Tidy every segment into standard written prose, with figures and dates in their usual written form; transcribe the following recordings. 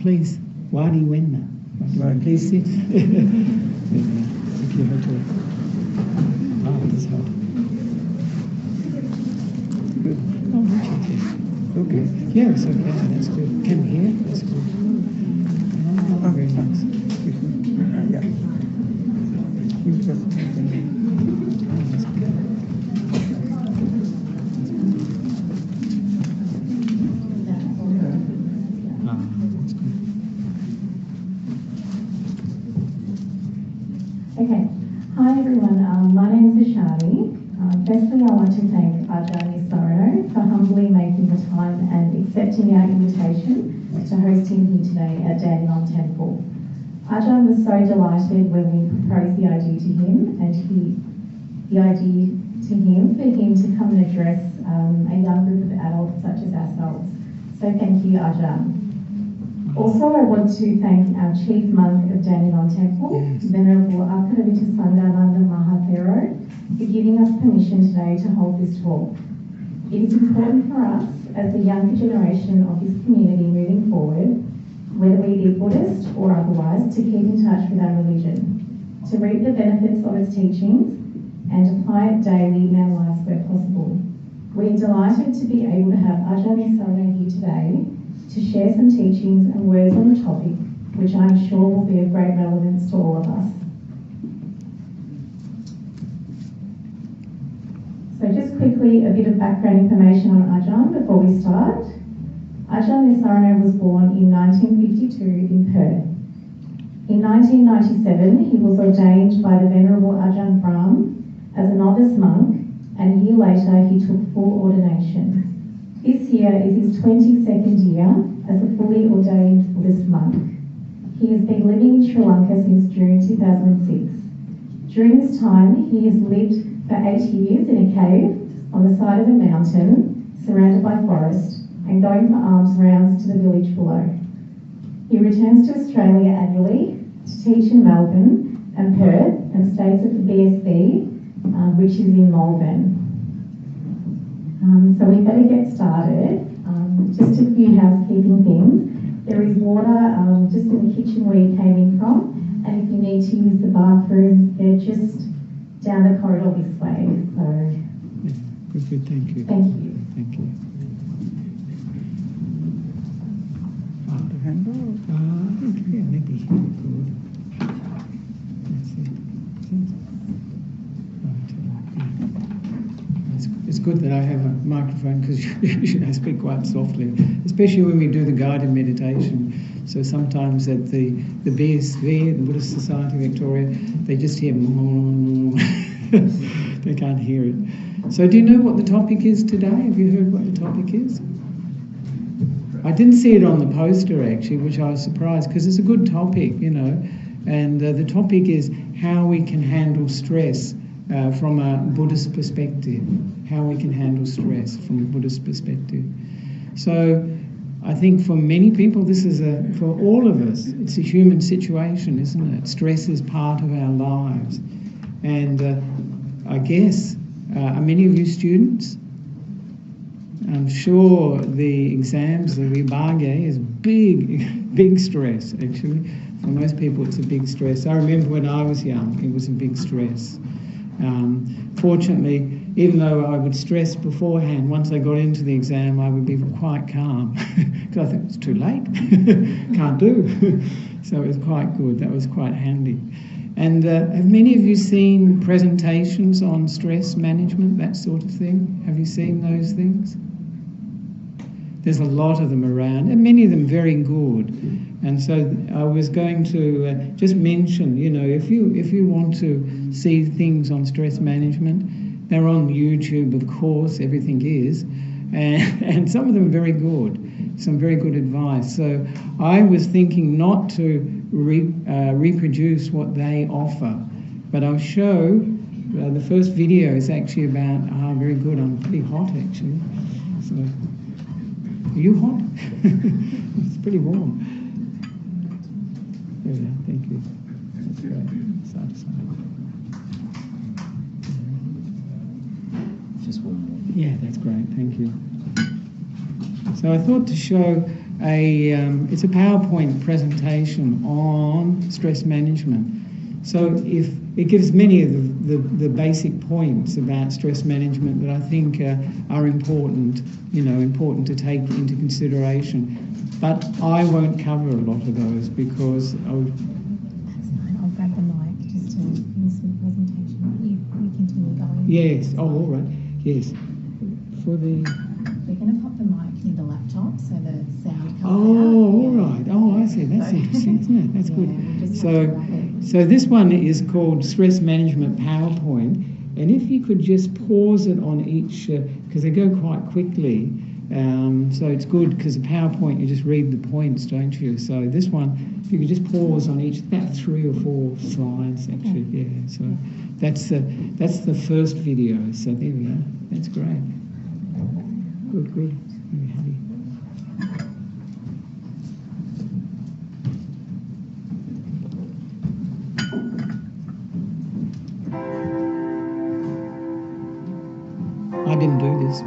Please, Wadi Wenna. Please sit. If you had to. It's hot. Good. Oh, Richard, yeah. Okay. Yeah, it's okay. That's good. Can you hear? That's good. Oh, very nice. Yeah. Okay. Hi everyone, my name is Ashani. Firstly, I want to thank Ajahn Nissarano for humbly making the time and accepting our invitation to host him here today at Dandenong Temple. Ajahn was so delighted when we proposed the idea to him for him to come and address a young group of adults such as ourselves. So thank you, Ajahn. Also, I want to thank our Chief Monk of Dandenong Temple, Venerable Akadavita Thero, for giving us permission today to hold this talk. It is important for us, as the younger generation of this community moving forward, whether we be Buddhist or otherwise, to keep in touch with our religion, to reap the benefits of its teachings and apply it daily in our lives where possible. We are delighted to be able to have Ajahn Nissarano here today to share some teachings and words on the topic, which I'm sure will be of great relevance to all of us. So just quickly, a bit of background information on Ajahn before we start. Ajahn Nissarano was born in 1952 in Perth. In 1997, he was ordained by the Venerable Ajahn Brahm as a novice monk, and a year later he took full ordination. This year is his 22nd year as a fully ordained Buddhist monk. He has been living in Sri Lanka since June 2006. During this time, he has lived for 8 years in a cave on the side of a mountain, surrounded by forest, and going for alms rounds to the village below. He returns to Australia annually to teach in Melbourne and Perth and stays at the BSB, which is in Melbourne. So we better get started. Just a few housekeeping things. There is water just in the kitchen where you came in from, and if you need to use the bathroom, they're just down the corridor this way. So, good, thank you. Thank you. Thank you. Okay, maybe good. Let's see. It's good that I have a microphone because I speak quite softly, especially when we do the guided meditation. So sometimes at the BSV, the Buddhist Society Victoria, they just hear they can't hear it. So do you know what the topic is today? Have you heard what the topic is? I didn't see it on the poster actually, which I was surprised because it's a good topic, you know. And the topic is how we can handle stress from a Buddhist perspective. How we can handle stress from a Buddhist perspective. So I think for many people, this is for all of us, it's a human situation, isn't it? Stress is part of our lives. And I guess, are many of you students? I'm sure the exams, the vibhage is big stress actually. For most people it's a big stress. I remember when I was young, it was a big stress. Fortunately, even though I would stress beforehand, once I got into the exam I would be quite calm because I think it's too late, can't do. So it was quite good, that was quite handy. And have many of you seen presentations on stress management, that sort of thing? Have you seen those things? There's a lot of them around, and many of them very good. And so I was going to just mention, you know, if you want to see things on stress management, they're on YouTube, of course, everything is, and some of them are very good, some very good advice. So I was thinking not to reproduce what they offer, but I'll show, the first video is actually about, very good, I'm pretty hot actually. So, are you hot? It's pretty warm. There we are, thank you. That's great. Side to side. Just one more. Yeah, that's great, thank you. So I thought to show it's a PowerPoint presentation on stress management. So if it gives many of the basic points about stress management that I think are important, important to take into consideration. But I won't cover a lot of those because I'll grab the mic just to finish the presentation. You continue going. Yes. Oh, all right. Yes. We're going to pop the mic near the laptop so the sound comes out. Oh, all right. Oh, I see. That's interesting, isn't it? That's good. So this one is called Stress Management PowerPoint. And if you could just pause it on each, because they go quite quickly. So it's good because the PowerPoint, you just read the points, don't you? So this one, if you could just pause on each, about 3 or 4 slides actually. Yeah. So that's the first video. So there we go. That's great. Good. Very happy. I didn't do this.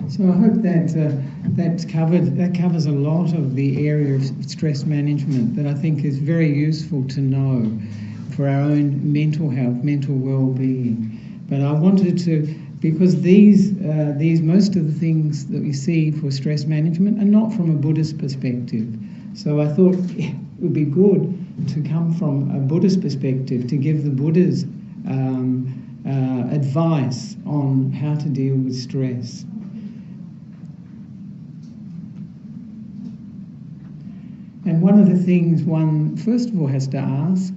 So I hope that covers a lot of the area of stress management that I think is very useful to know for our own mental health, mental well-being. But I wanted to, because these most of the things that we see for stress management are not from a Buddhist perspective. So I thought it would be good to come from a Buddhist perspective to give the Buddha's advice on how to deal with stress. And one of the things one, first of all, has to ask,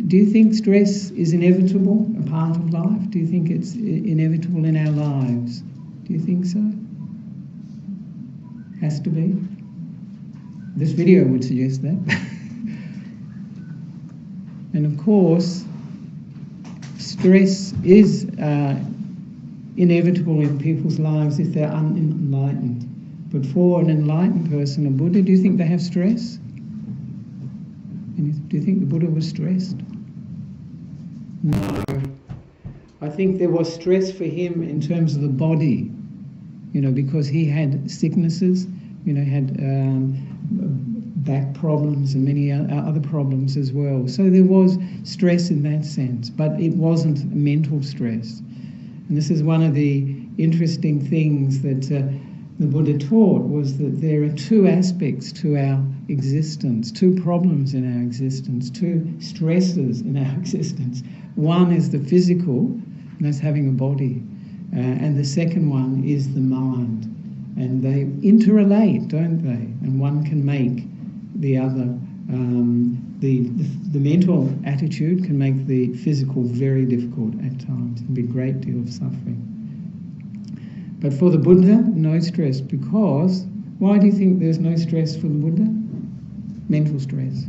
do you think stress is inevitable, a part of life? Do you think it's inevitable in our lives? Do you think so? Has to be? This video would suggest that. And of course, stress is inevitable in people's lives if they're unenlightened. But for an enlightened person, a Buddha, do you think they have stress? And do you think the Buddha was stressed? No. I think there was stress for him in terms of the body, because he had sicknesses, had back problems and many other problems as well. So there was stress in that sense, but it wasn't mental stress. And this is one of the interesting things that the Buddha taught was that there are two aspects to our existence, two problems in our existence, two stresses in our existence. One is the physical, and that's having a body, and the second one is the mind. And they interrelate, don't they? And one can make the other. The mental attitude can make the physical very difficult at times. It can be a great deal of suffering. But for the Buddha, no stress, because why do you think there's no stress for the Buddha? Mental stress.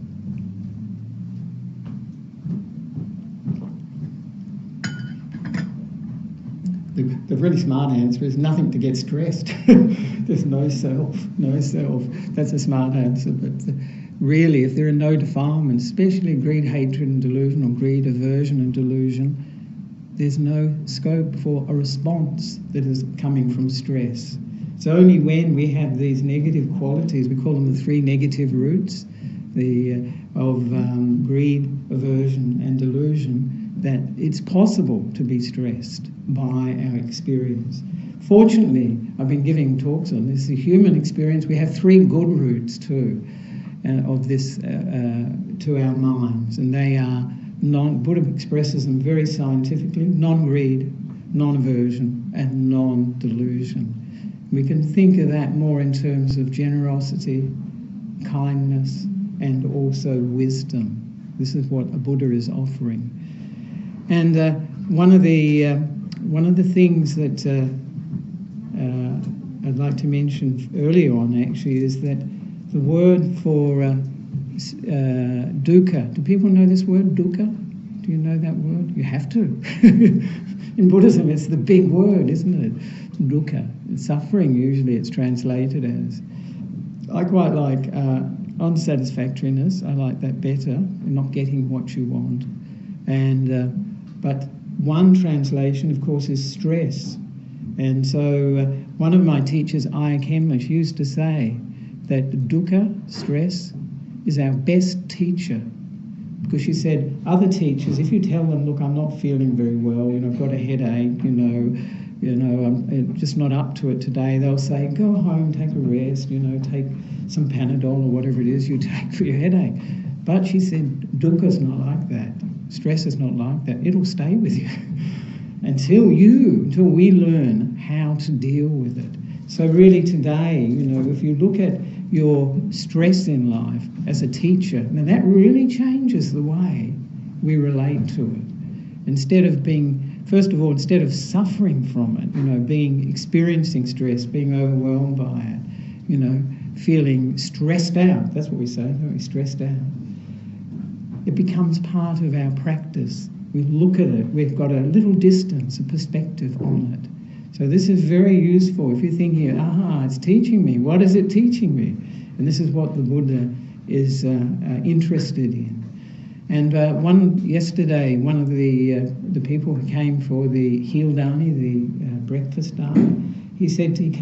The really smart answer is nothing to get stressed. There's no self, no self. That's a smart answer. But really, if there are no defilements, especially greed, hatred and delusion, or greed, aversion and delusion, there's no scope for a response that is coming from stress. It's only when we have these negative qualities, we call them the three negative roots, of greed, aversion and delusion, that it's possible to be stressed by our experience. Fortunately, I've been giving talks on this, the human experience. We have three good roots too of this to our minds, and they are Buddha expresses them very scientifically: non-greed, non-aversion and non-delusion. We can think of that more in terms of generosity, kindness and also wisdom. This is what a Buddha is offering. And one of the things that I'd like to mention earlier on actually is that the word for dukkha. Do people know this word, dukkha? Do you know that word? You have to. In Buddhism, it's the big word, isn't it? Dukkha. Suffering, usually it's translated as. I quite like unsatisfactoriness. I like that better. Not getting what you want. And but one translation, of course, is stress. And so one of my teachers, Ayya Khemlish, used to say that dukkha, stress, is our best teacher. Because she said, other teachers, if you tell them, look, I'm not feeling very well, I've got a headache, I'm just not up to it today, they'll say, go home, take a rest, take some Panadol or whatever it is you take for your headache. But she said, dukkha's not like that. Stress is not like that. It'll stay with you until we learn how to deal with it. So really today, if you look at your stress in life as a teacher, now that really changes the way we relate to it. Instead of suffering from it, experiencing stress, being overwhelmed by it, feeling stressed out. That's what we say, don't we? Stressed out. It becomes part of our practice. We look at it, we've got a little distance, a perspective on it. So this is very useful if you're thinking, it's teaching me. What is it teaching me? And this is what the Buddha is interested in. And yesterday, one of the people who came for the Heel Dani, the breakfast Dhamma, he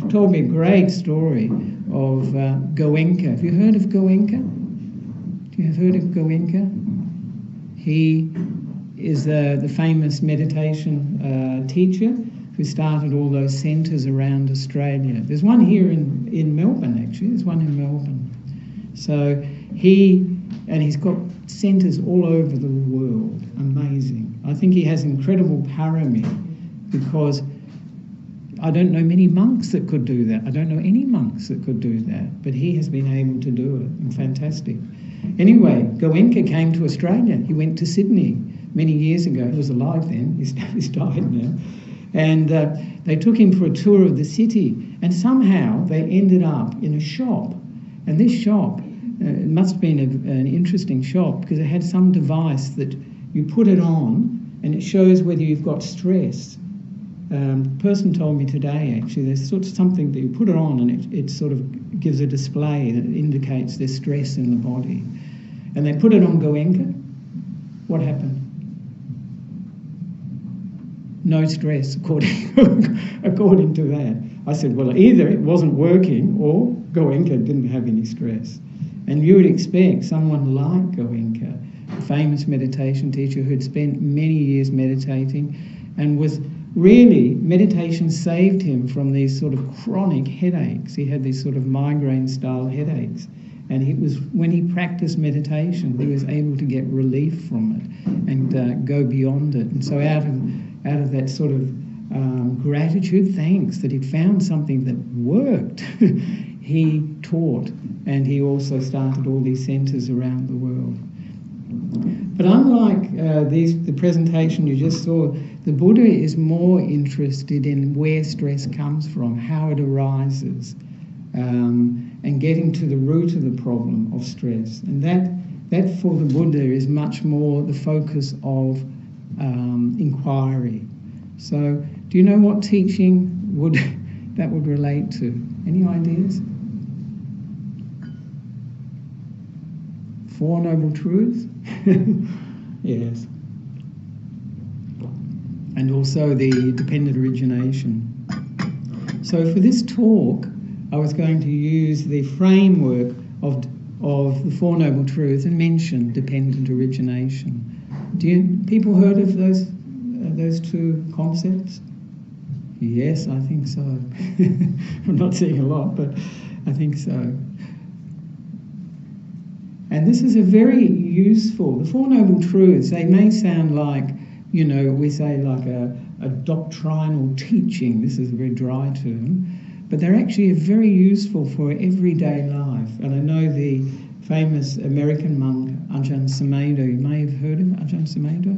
told me a great story of Goenka. Have you heard of Goenka? Do you have heard of Goenka? He is the famous meditation teacher who started all those centres around Australia. There's one here in Melbourne, actually. There's one in Melbourne. So he's got centres all over the world. Amazing. I think he has incredible parami because I don't know many monks that could do that. I don't know any monks that could do that, but he has been able to do it, and fantastic. Anyway, Goenka came to Australia. He went to Sydney many years ago. He was alive then. He's died now. And they took him for a tour of the city, and somehow they ended up in a shop. And this shop, it must have been an interesting shop because it had some device that you put it on and it shows whether you've got stress. The person told me today, actually, there's sort of something that you put it on and it sort of gives a display that indicates there's stress in the body. And they put it on Goenka. What happened? No stress, according to that. I said, well, either it wasn't working or Goenka didn't have any stress. And you would expect someone like Goenka, a famous meditation teacher who had spent many years meditating and was really, meditation saved him from these sort of chronic headaches. He had these sort of migraine-style headaches. And it was when he practiced meditation, he was able to get relief from it and go beyond it. And so out of that sort of gratitude, thanks that he'd found something that worked, he taught, and he also started all these centres around the world. But unlike the presentation you just saw, the Buddha is more interested in where stress comes from, how it arises, and getting to the root of the problem of stress. And that for the Buddha is much more the focus of inquiry. So do you know what teaching that would relate to? Any ideas? Four Noble Truths? Yes. And also the dependent origination. So for this talk, I was going to use the framework of the Four Noble Truths and mention dependent origination. People heard of those two concepts? Yes, I think so. I'm not seeing a lot, but I think so. And this is a very useful, the Four Noble Truths, they may sound like, we say like a doctrinal teaching. This is a very dry term. But they're actually very useful for everyday life. And I know the famous American monk, Ajahn Sumedho, you may have heard of Ajahn Sumedho.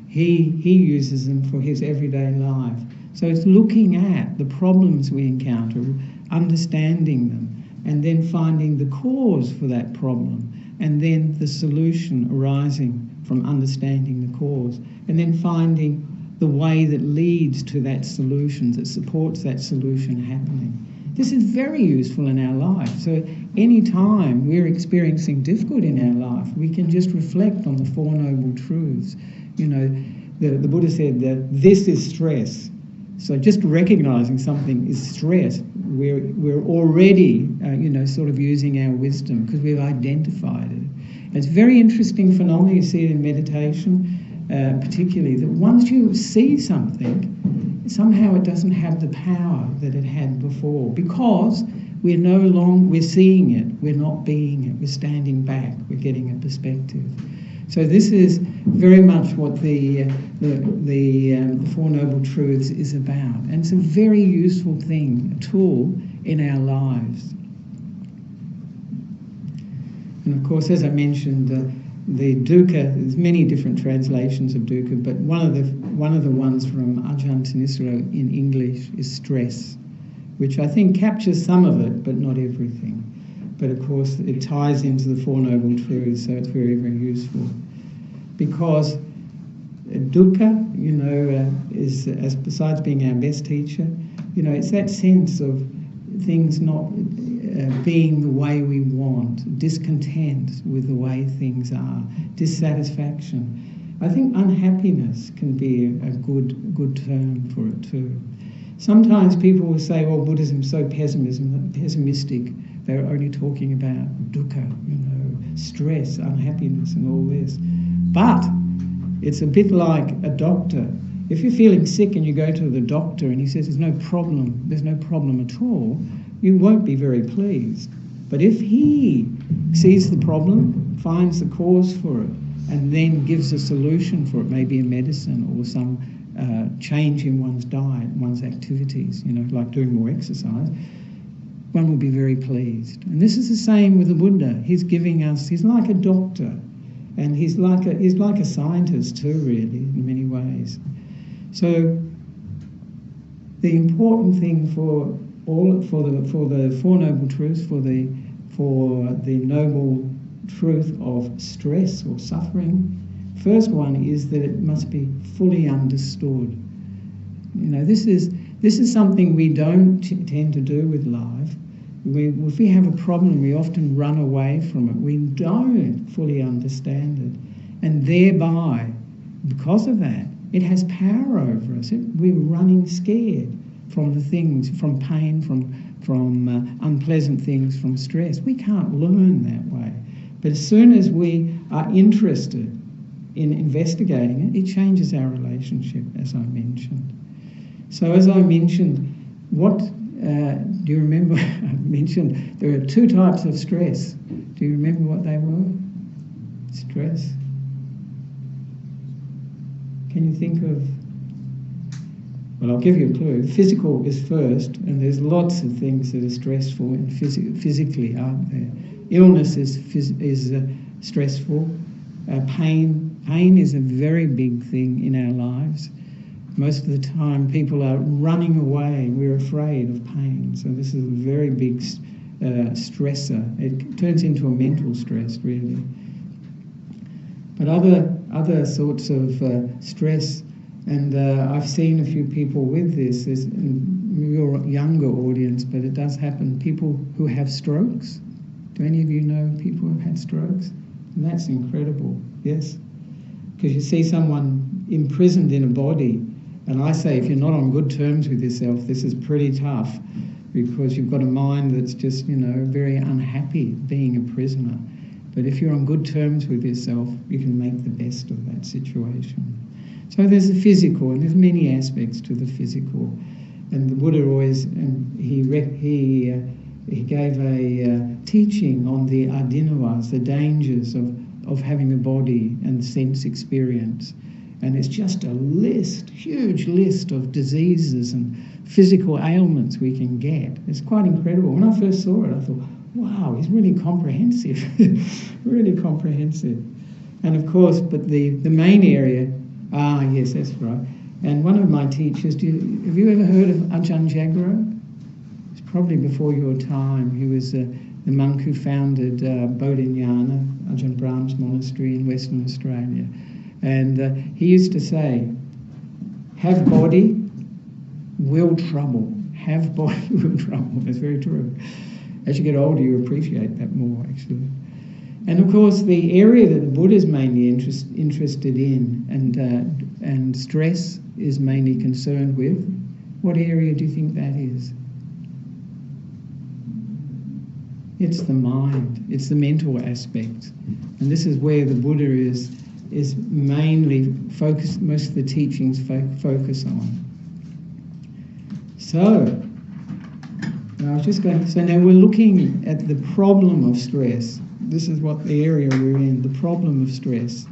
He uses them for his everyday life. So it's looking at the problems we encounter, understanding them, and then finding the cause for that problem, and then the solution arising from understanding the cause, and then finding the way that leads to that solution, that supports that solution happening. This is very useful in our life. So any time we're experiencing difficulty in our life, we can just reflect on the Four Noble Truths. The Buddha said that this is stress. So just recognizing something is stress, we're already, sort of using our wisdom because we've identified it. And it's a very interesting phenomenon. You see it in meditation. Particularly that once you see something, somehow it doesn't have the power that it had before, because we're seeing it, we're not being it, we're standing back, we're getting a perspective. So this is very much what the Four Noble Truths is about, and it's a very useful thing, a tool in our lives. And of course, as I mentioned, the dukkha, there's many different translations of dukkha, but one of the ones from Ajahn Nissarano in English is stress, which I think captures some of it, but not everything. But of course, it ties into the Four Noble Truths, so it's very, very useful. Because dukkha, is, as besides being our best teacher, it's that sense of things not being the way we want, discontent with the way things are, dissatisfaction. I think unhappiness can be a good term for it too. Sometimes people will say, well, Buddhism's so pessimistic, they're only talking about dukkha, stress, unhappiness and all this. But it's a bit like a doctor. If you're feeling sick and you go to the doctor and he says there's no problem at all, you won't be very pleased. But if he sees the problem, finds the cause for it, and then gives a solution for it, maybe a medicine or some change in one's diet, one's activities, like doing more exercise, one will be very pleased. And this is the same with the Buddha. He's like a doctor, and he's like a scientist too, really, in many ways. So the important thing for the Four Noble Truths, for the noble truth of stress or suffering, first one is that it must be fully understood. This is something we don't tend to do with life. If we have a problem, we often run away from it. We don't fully understand it, and thereby, because of that, it has power over us. We're running scared from the things, from pain, from unpleasant things, from stress. We can't learn that way. But as soon as we are interested in investigating it, it changes our relationship, as I mentioned. So as I mentioned, do you remember? I mentioned there are two types of stress. Do you remember what they were? Stress. Can you think of? Well, I'll give you a clue. Physical is first, and there's lots of things that are stressful and physically, aren't there? Illness is stressful. Pain is a very big thing in our lives. Most of the time people are running away. We're afraid of pain. So this is a very big stressor. It turns into a mental stress, really. But other sorts of stress, and I've seen a few people with this, there's your younger audience, but it does happen, people who have strokes. Do any of you know people who have had strokes? And that's incredible, yes? Because you see someone imprisoned in a body, and I say if you're not on good terms with yourself, this is pretty tough, because you've got a mind that's just, very unhappy being a prisoner. But if you're on good terms with yourself, you can make the best of that situation. So there's the physical, and there's many aspects to the physical. And the Buddha always, he gave a teaching on the adinavas, the dangers of having a body and sense experience. And it's just a list, huge list of diseases and physical ailments we can get. It's quite incredible. When I first saw it, I thought, wow, he's really comprehensive, really comprehensive. And of course, but the main area, yes, that's right. And one of my teachers, have you ever heard of Ajahn? It's probably before your time. He was the monk who founded Bodhinyana, Ajahn Brahm's monastery in Western Australia. And he used to say, have body, will trouble. Have body, will trouble. That's very true. As you get older, you appreciate that more, actually. And of course, the area that the Buddha is mainly interested in and stress is mainly concerned with, what area do you think that is? It's the mind. It's the mental aspect. And this is where the Buddha is mainly focused, most of the teachings focus on. So, I was just going to say, now we're looking at the problem of stress. This is what the area we're in, the problem of stress,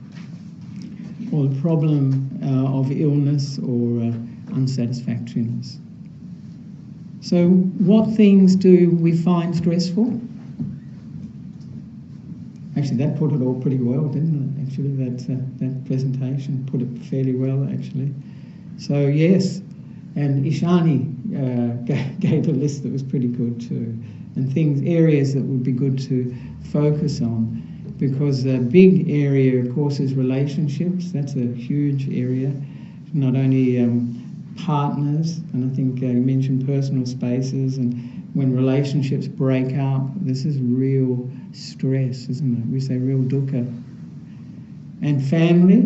or the problem of illness or unsatisfactoriness. So what things do we find stressful? Actually, that put it all pretty well, didn't it? Actually, that presentation put it fairly well, actually. So yes, and Ishani gave a list that was pretty good too, and areas that would be good to focus on, because a big area, of course, is relationships. That's a huge area. Not only partners, and I think you mentioned personal spaces, and when relationships break up, this is real stress, isn't it? We say real dukkha. And family,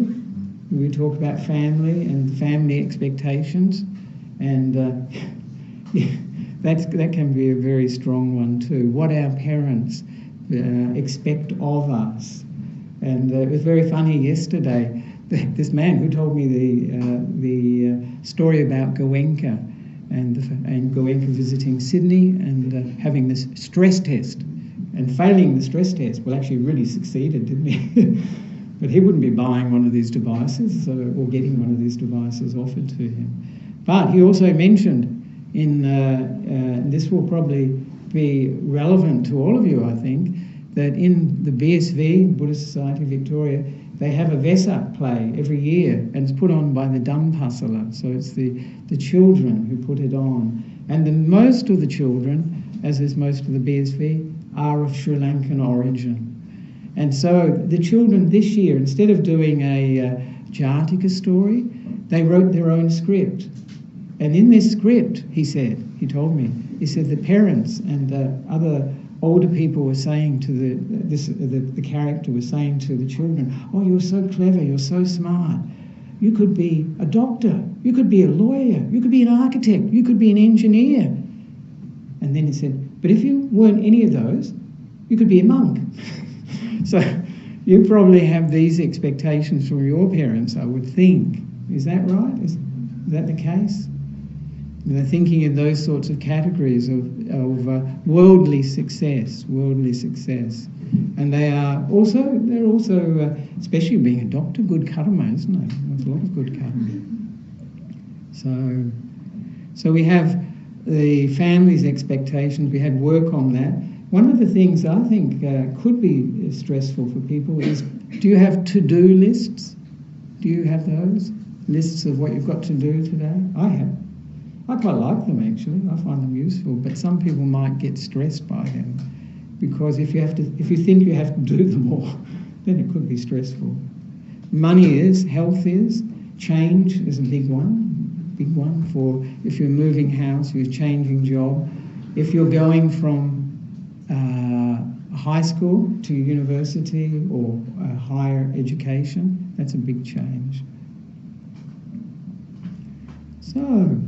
we talk about family and family expectations, and that can be a very strong one too. What our parents expect of us. And it was very funny yesterday, this man who told me the story about Goenka, and Goenka visiting Sydney and having this stress test and failing the stress test. Well, actually really succeeded, didn't he? But he wouldn't be buying one of these devices or getting one of these devices offered to him. But he also mentioned this will probably be relevant to all of you, I think, that in the BSV, Buddhist Society Victoria, they have a Vesak play every year, and it's put on by the Dhampasala, so it's the children who put it on. And most of the children, as is most of the BSV, are of Sri Lankan origin. And so the children this year, instead of doing a Jatika story, they wrote their own script. And in this script, he told me, the parents and the other older people were saying to the character was saying to the children, oh, you're so clever, you're so smart. You could be a doctor, you could be a lawyer, you could be an architect, you could be an engineer. And then he said, but if you weren't any of those, you could be a monk. So you probably have these expectations from your parents, I would think. Is that right? Is that the case? They're thinking in those sorts of categories of worldly success, and they're also, especially being a doctor, good karma, isn't it? There's a lot of good karma. So we have the family's expectations. We had work on that. One of the things I think could be stressful for people is: do you have to-do lists? Do you have those lists of what you've got to do today? I have. I quite like them, actually. I find them useful, but some people might get stressed by them, because if you think you have to do them all, then it could be stressful. Money is, health is, change is a big one for if you're moving house, you're changing job. If you're going from high school to university or higher education, that's a big change. So,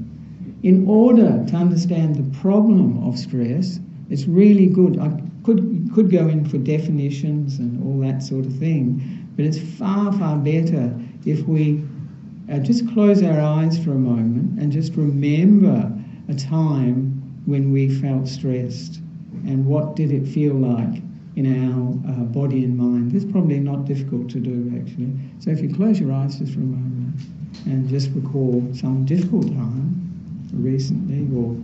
in order to understand the problem of stress, it's really good. I could go in for definitions and all that sort of thing, but it's far, far better if we just close our eyes for a moment and just remember a time when we felt stressed and what did it feel like in our body and mind. It's probably not difficult to do, actually. So if you close your eyes just for a moment and just recall some difficult time recently or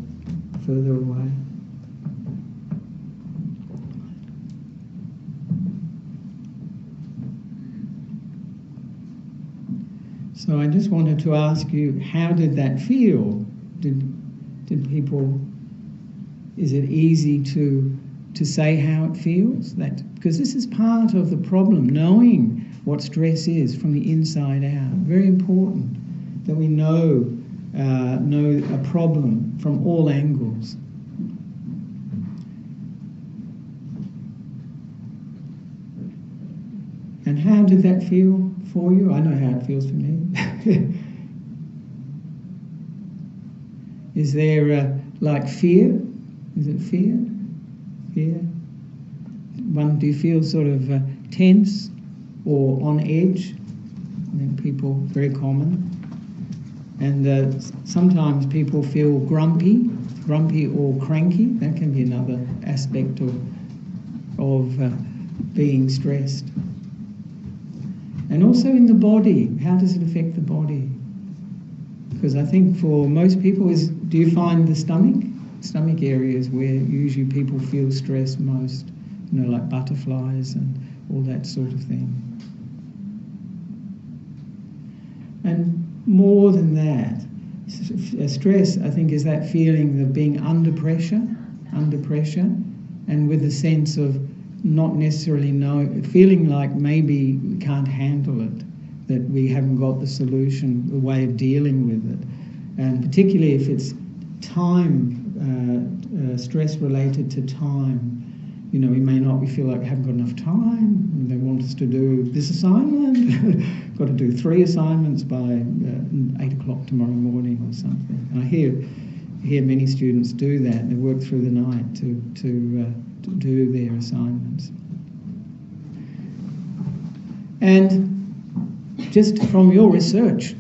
further away. So I just wanted to ask you, how did that feel? Did people, is it easy to say how it feels? Because this is part of the problem, knowing what stress is from the inside out. Very important that we know a problem from all angles. And how did that feel for you? I know how it feels for me. Is there like fear? Is it fear? Fear? Do you feel sort of tense or on edge? I think people, very common. And sometimes people feel grumpy or cranky. That can be another aspect of being stressed. And also in the body, how does it affect the body? Because I think for most people, do you find the stomach areas where usually people feel stressed most, like butterflies and all that sort of thing. And more than that, stress, I think, is that feeling of being under pressure, and with a sense of not necessarily feeling like maybe we can't handle it, that we haven't got the solution, the way of dealing with it. And particularly if it's time, stress related to time. We may not, we feel like we haven't got enough time, and they want us to do this assignment, got to do 3 assignments by 8 o'clock tomorrow morning or something. And I hear many students do that. They work through the night to do their assignments. And just from your research,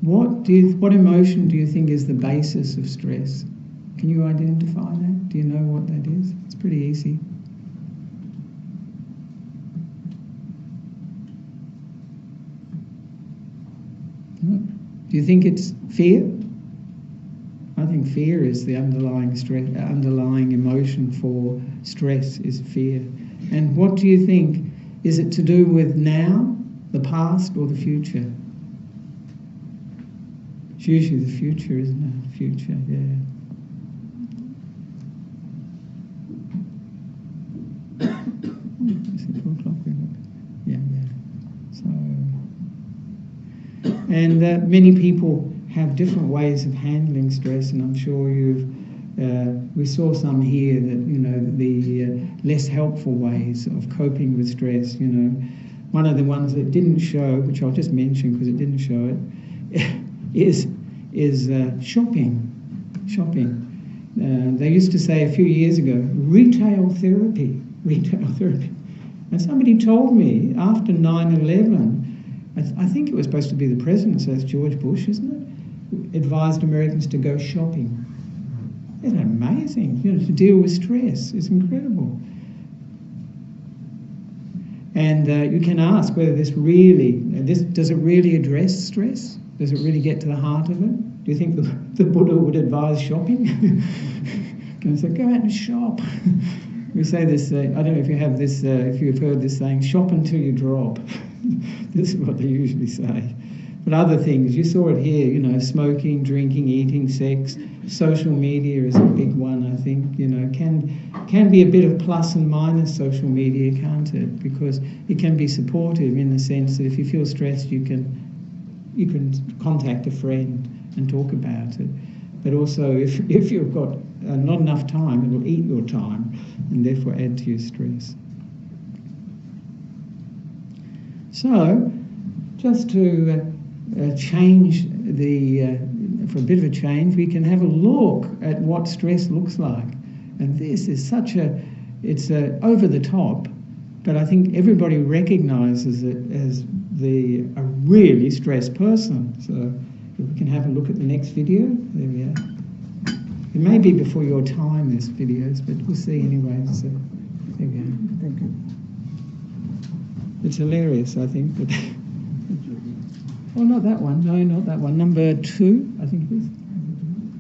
what emotion do you think is the basis of stress? Can you identify that? Do you know what that is? It's pretty easy. Do you think it's fear? I think fear is the underlying emotion for stress is fear. And what do you think? Is it to do with now, the past, or the future? It's usually the future, isn't it? Future, yeah. Is it 4 o'clock? Yeah. So, and many people have different ways of handling stress, and I'm sure we saw some here that, the less helpful ways of coping with stress. One of the ones that didn't show, which I'll just mention because it didn't show it, is shopping. They used to say a few years ago, retail therapy. And somebody told me after 9/11, I think it was supposed to be the president, so it's George Bush, isn't it? advised Americans to go shopping. Isn't it amazing? You know, to deal with stress is incredible. And you can ask whether does it really address stress? Does it really get to the heart of it? Do you think the Buddha would advise shopping? Can I say, go out and shop? We say this, I don't know if you have this, if you've heard this saying, shop until you drop. This is what they usually say. But other things, you saw it here, you know, smoking, drinking, eating, sex, social media is a big one, I think, you know, can be a bit of plus and minus, social media, can't it? Because it can be supportive in the sense that if you feel stressed, you can contact a friend and talk about it. But also, if you've got not enough time, it will eat your time and therefore add to your stress. So, just to change for a bit of a change, we can have a look at what stress looks like. And this is it's over the top, but I think everybody recognises it as a really stressed person. So if we can have a look at the next video. There we are. It may be before your time, this videos, but we'll see anyway. So there we are. Thank you. It's hilarious, I think. But oh, not that one. No, not that one. Number 2, I think it is.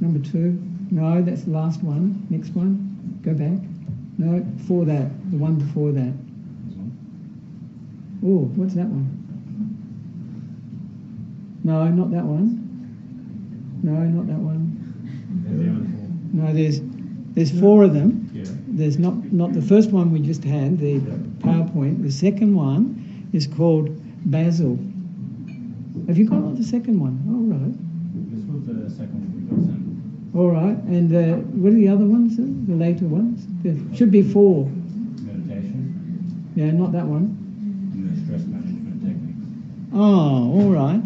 Number 2. No, that's the last one. Next one. Go back. No, before that. The one before that. Oh, what's that one? No, not that one. No, not that one. No, there's 4 of them. Yeah. There's not the first one we just had, the PowerPoint. The second one is called Basil. Have you got the second one? All right. This was the second one we got sent. All right. And what are the other ones? The later ones? There should be 4. Meditation. Yeah, not that one. And the stress management techniques. Oh, all right.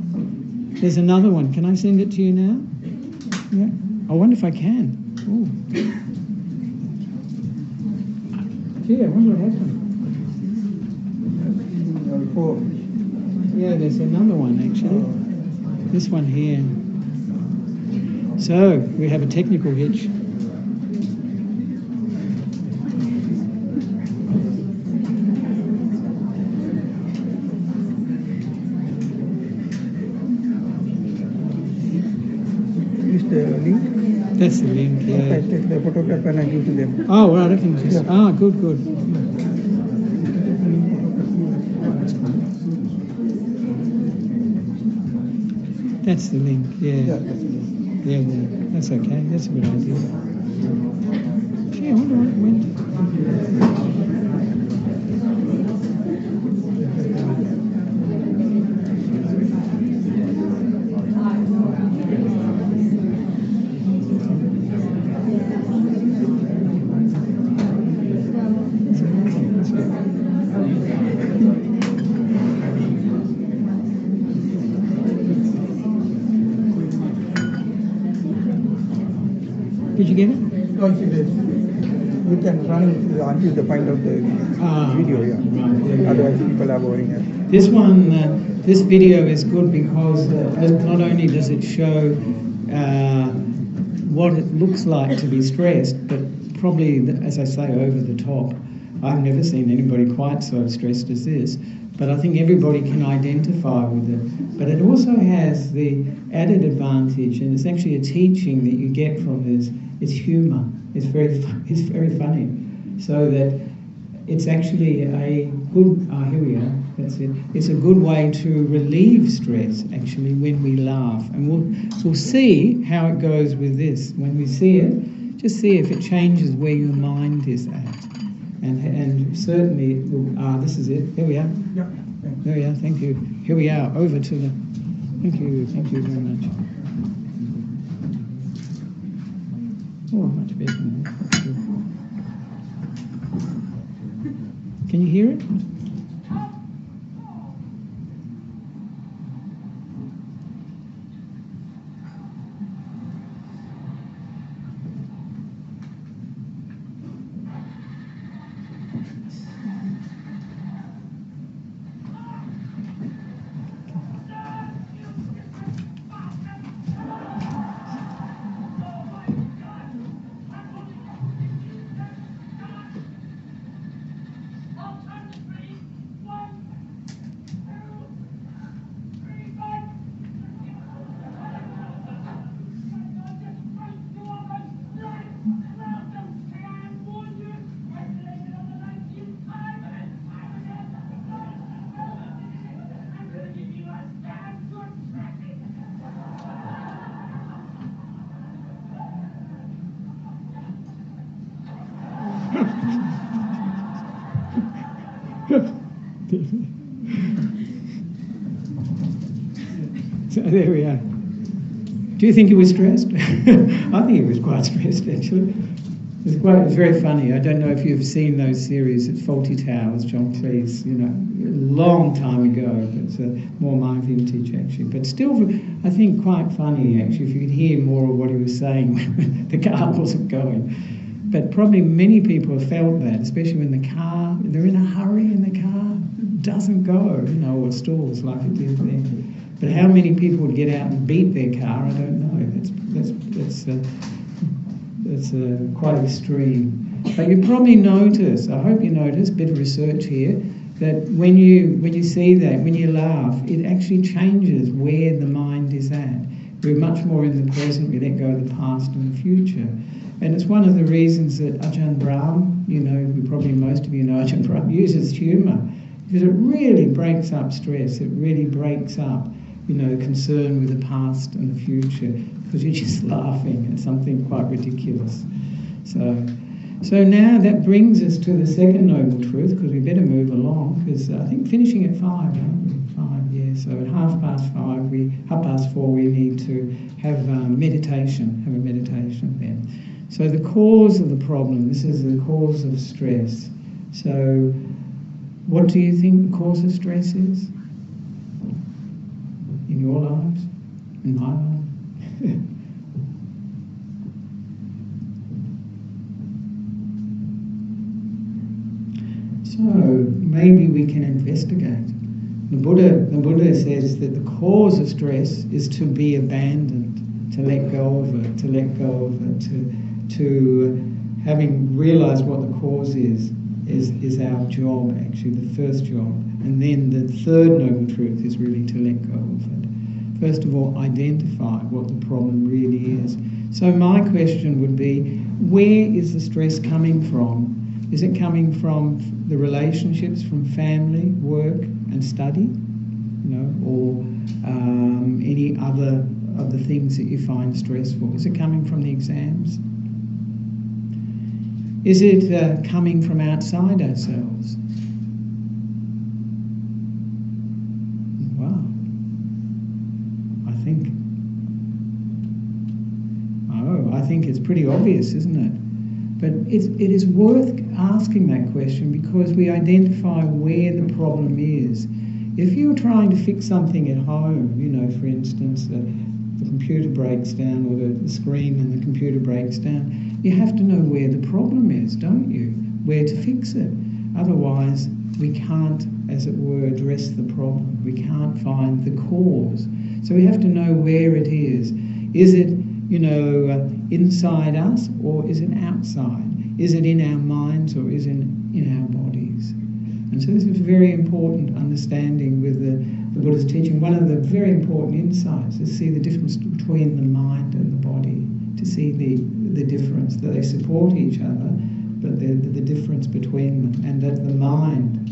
There's another one. Can I send it to you now? Yeah. I wonder if I can. Oh. Gee, I wonder what happened. Yeah, there's another one actually. This one here. So, we have a technical hitch. Is the link? That's the link, I yeah. take the photograph and I give to them. Oh, right, I can just... Yeah. Ah, good. That's the link, Yeah, yeah. that's the link. Yeah, that's okay. That's a good idea. Gee, I wonder what it went. Did you get it? No, it's there. You can run until the point of the video, yeah. Right. Otherwise people are boring it. This one, this video is good because not only does it show what it looks like to be stressed, but probably, as I say, over the top. I've never seen anybody quite so stressed as this, but I think everybody can identify with it. But it also has the added advantage, and it's actually a teaching that you get from this, it's humour. It's very funny. So that it's actually a good, here we are, that's it. It's a good way to relieve stress, actually, when we laugh. And we'll see how it goes with this. When we see it, just see if it changes where your mind is at. And certainly, this is it. Here we are. Yeah, thanks. There we are, thank you. Here we are, over to the... Thank you very much. Oh, much better now. That's good. Can you hear it? So there we are. Do you think he was stressed? I think he was quite stressed, actually. It was very funny. I don't know if you've seen those series at Faulty Towers, John Cleese, a long time ago. It's more my vintage, actually. But still, I think quite funny, actually, if you could hear more of what he was saying when the car wasn't going. But probably many people have felt that, especially when the car, they're in a hurry and the car doesn't go, or it stalls like it did there. But how many people would get out and beat their car, I don't know. That's quite extreme. But you probably notice, I hope you notice, a bit of research here, that when you see that, when you laugh, it actually changes where the mind is at. We're much more in the present, we let go of the past and the future. And it's one of the reasons that Ajahn Brahm, probably most of you know Ajahn Brahm, uses humour, because it really breaks up stress, it really breaks up concern with the past and the future, because you're just laughing at something quite ridiculous. So now that brings us to the second noble truth, because we better move along, because I think finishing at 5, aren't we? 5, yeah. So at 4:30, we need to have meditation, have a meditation then. So the cause of the problem, this is the cause of stress. So what do you think the cause of stress is? In your lives? In my life? So maybe we can investigate. The Buddha says that the cause of stress is to be abandoned, to let go of it, to having realised what the cause is our job, actually, the first job. And then the third noble truth is really to let go of it. First of all, identify what the problem really is. So my question would be, where is the stress coming from? Is it coming from the relationships, from family, work and study, or any other of the things that you find stressful? Is it coming from the exams? Is it coming from outside ourselves? Wow. I think it's pretty obvious, isn't it? But it is worth asking that question, because we identify where the problem is. If you're trying to fix something at home, for instance, the computer breaks down, or the screen and the computer breaks down, you have to know where the problem is, don't you? Where to fix it. Otherwise, we can't, as it were, address the problem. We can't find the cause. So we have to know where it is. Is it, inside us, or is it outside? Is it in our minds, or is it in our bodies? And so this is very important understanding with the Buddha's teaching. One of the very important insights is to see the difference between the mind and the body, to see the difference, that they support each other, but the difference between them, and that the mind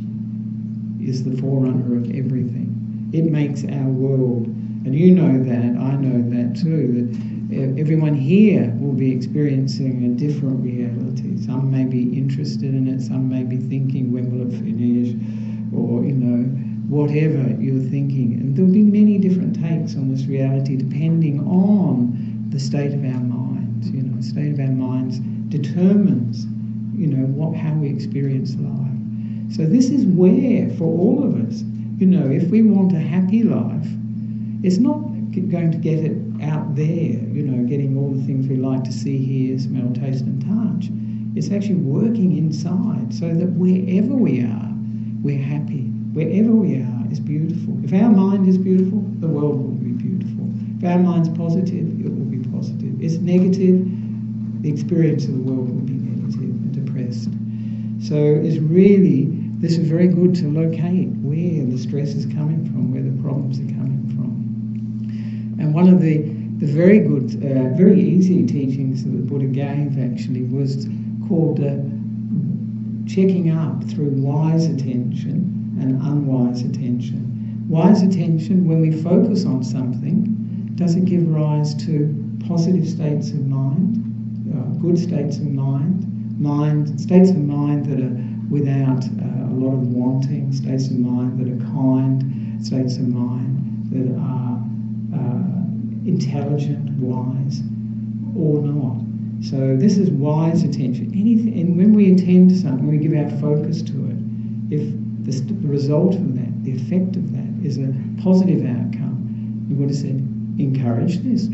is the forerunner of everything. It makes our world, and you know that, I know that too, that everyone here will be experiencing a different reality. Some may be interested in it, some may be thinking, when will it finish, or, whatever you're thinking. And there'll be many different takes on this reality depending on the state of our minds. The state of our minds determines, how we experience life. So this is where, for all of us, if we want a happy life, it's not going to get it out there, getting all the things we like to see, hear, smell, taste and touch. It's actually working inside, so that wherever we are, we're happy. Wherever we are is beautiful. If our mind is beautiful, the world will be beautiful. If our mind's positive, it will be positive. If it's negative, the experience of the world will be negative and depressed. So this is very good to locate where the stress is coming from, where the problems are coming from. And one of the very good, very easy teachings that the Buddha gave actually was called checking up through wise attention and unwise attention. Wise attention, when we focus on something, does it give rise to positive states of mind, good states of mind, states of mind that are without about a lot of wanting states of mind that are kind, states of mind that are intelligent, wise, or not. So this is wise attention. Anything, and when we attend to something, we give our focus to it. If the result of that, the effect of that, is a positive outcome, we would have said, encourage this.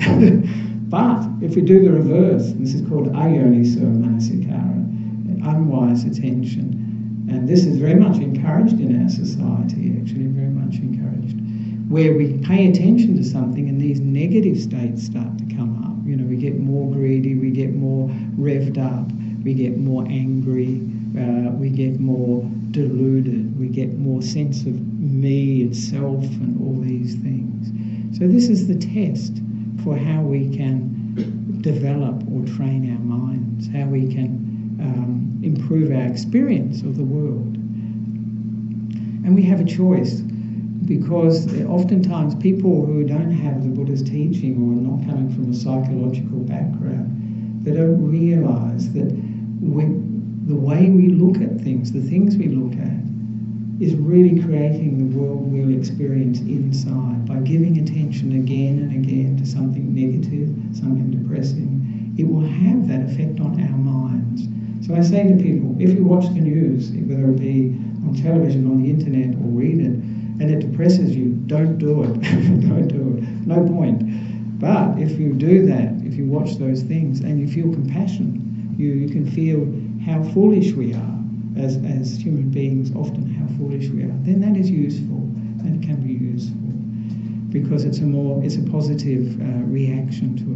But if we do the reverse, and this is called ayoniso manasikara, unwise attention, and this is very much encouraged in our society, actually very much encouraged, where we pay attention to something and these negative states start to come up. You know, we get more greedy, we get more revved up, we get more angry, we get more deluded, we get more sense of me and self and all these things. So this is the test for how we can develop or train our minds, how we can improve our experience of the world. And we have a choice, because oftentimes people who don't have the Buddha's teaching or are not coming from a psychological background, they don't realise that the way we look at things, the things we look at, is really creating the world we'll experience inside. By giving attention again and again to something negative, something depressing, it will have that effect on our minds. So I say to people, if you watch the news, whether it be on television, on the internet, or read it, and it depresses you, don't do it. Don't do it. No point. But if you do that, if you watch those things and you feel compassion, you can feel how foolish we are as human beings, often how foolish we are, then that is useful. That can be useful because it's a positive reaction to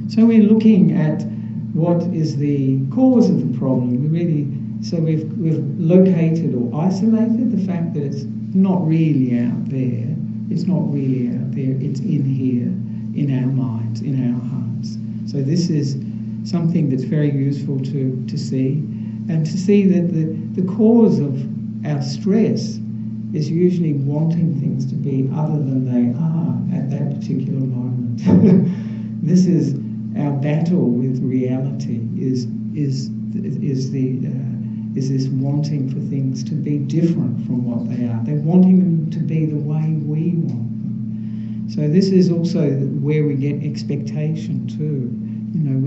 it. So we're looking at what is the cause of the problem. We've located or isolated the fact that it's not really out there. It's not really out there. It's in here, in our minds, in our hearts. So this is something that's very useful to see, and to see that the cause of our stress is usually wanting things to be other than they are at that particular moment. This is our battle with reality. Is this wanting for things to be different from what they are. They're wanting them to be the way we want them. So this is also where we get expectation too. You know,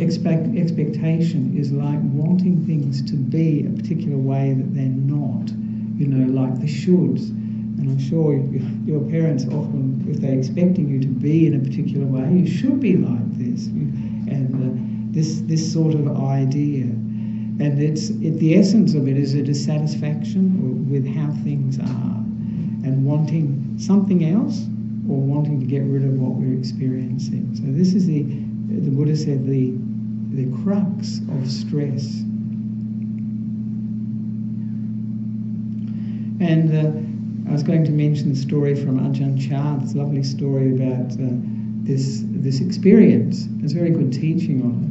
expectation is like wanting things to be a particular way that they're not. You know, like the shoulds. And I'm sure your parents often, if they're expecting you to be in a particular way, you should be like this. And this sort of idea. And the essence of it is a dissatisfaction with how things are, and wanting something else, or wanting to get rid of what we're experiencing. So this is the Buddha said, the crux of stress. And I was going to mention the story from Ajahn Chah, this lovely story about this experience. There's very good teaching on it.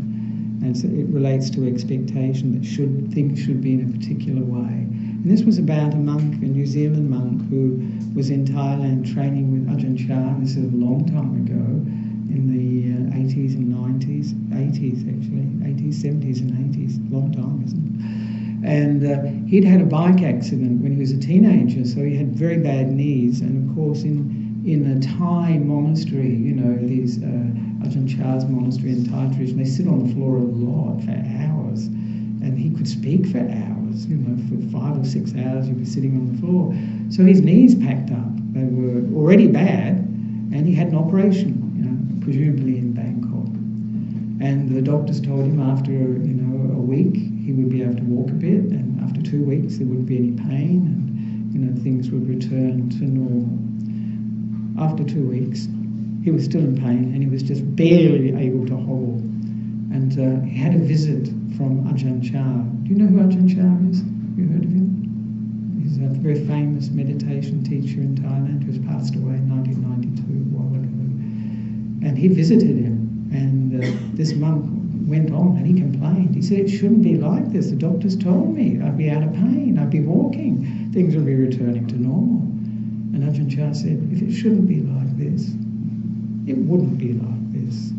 And so it relates to expectation, that things should be in a particular way. And this was about a monk, a New Zealand monk, who was in Thailand training with Ajahn Chah. This is a long time ago, in the 80s and 90s, 80s actually, 80s, 70s and 80s, long time, isn't it? And he'd had a bike accident when he was a teenager, so he had very bad knees. And of course, in a Thai monastery, you know, these Ajahn Chah's monastery in Thai tradition, they sit on the floor a lot for hours, and he could speak for hours, you know, for 5 or 6 hours he'd be sitting on the floor. So his knees packed up. They were already bad, and he had an operation, you know, presumably in Bangkok. And the doctors told him after, you know, a week he would be able to walk a bit, and after 2 weeks there wouldn't be any pain, and, you know, things would return to normal. After 2 weeks, he was still in pain, and he was just barely able to hobble. And he had a visit from Ajahn Chah. Do you know who Ajahn Chah is? Have you heard of him? He's a very famous meditation teacher in Thailand who's passed away in 1992, a while ago. And he visited him, and this monk went on, and he complained. He said, it shouldn't be like this. The doctors told me I'd be out of pain, I'd be walking, things would be returning to normal. And Ajahn Chah said, if it shouldn't be like this, it wouldn't be like this.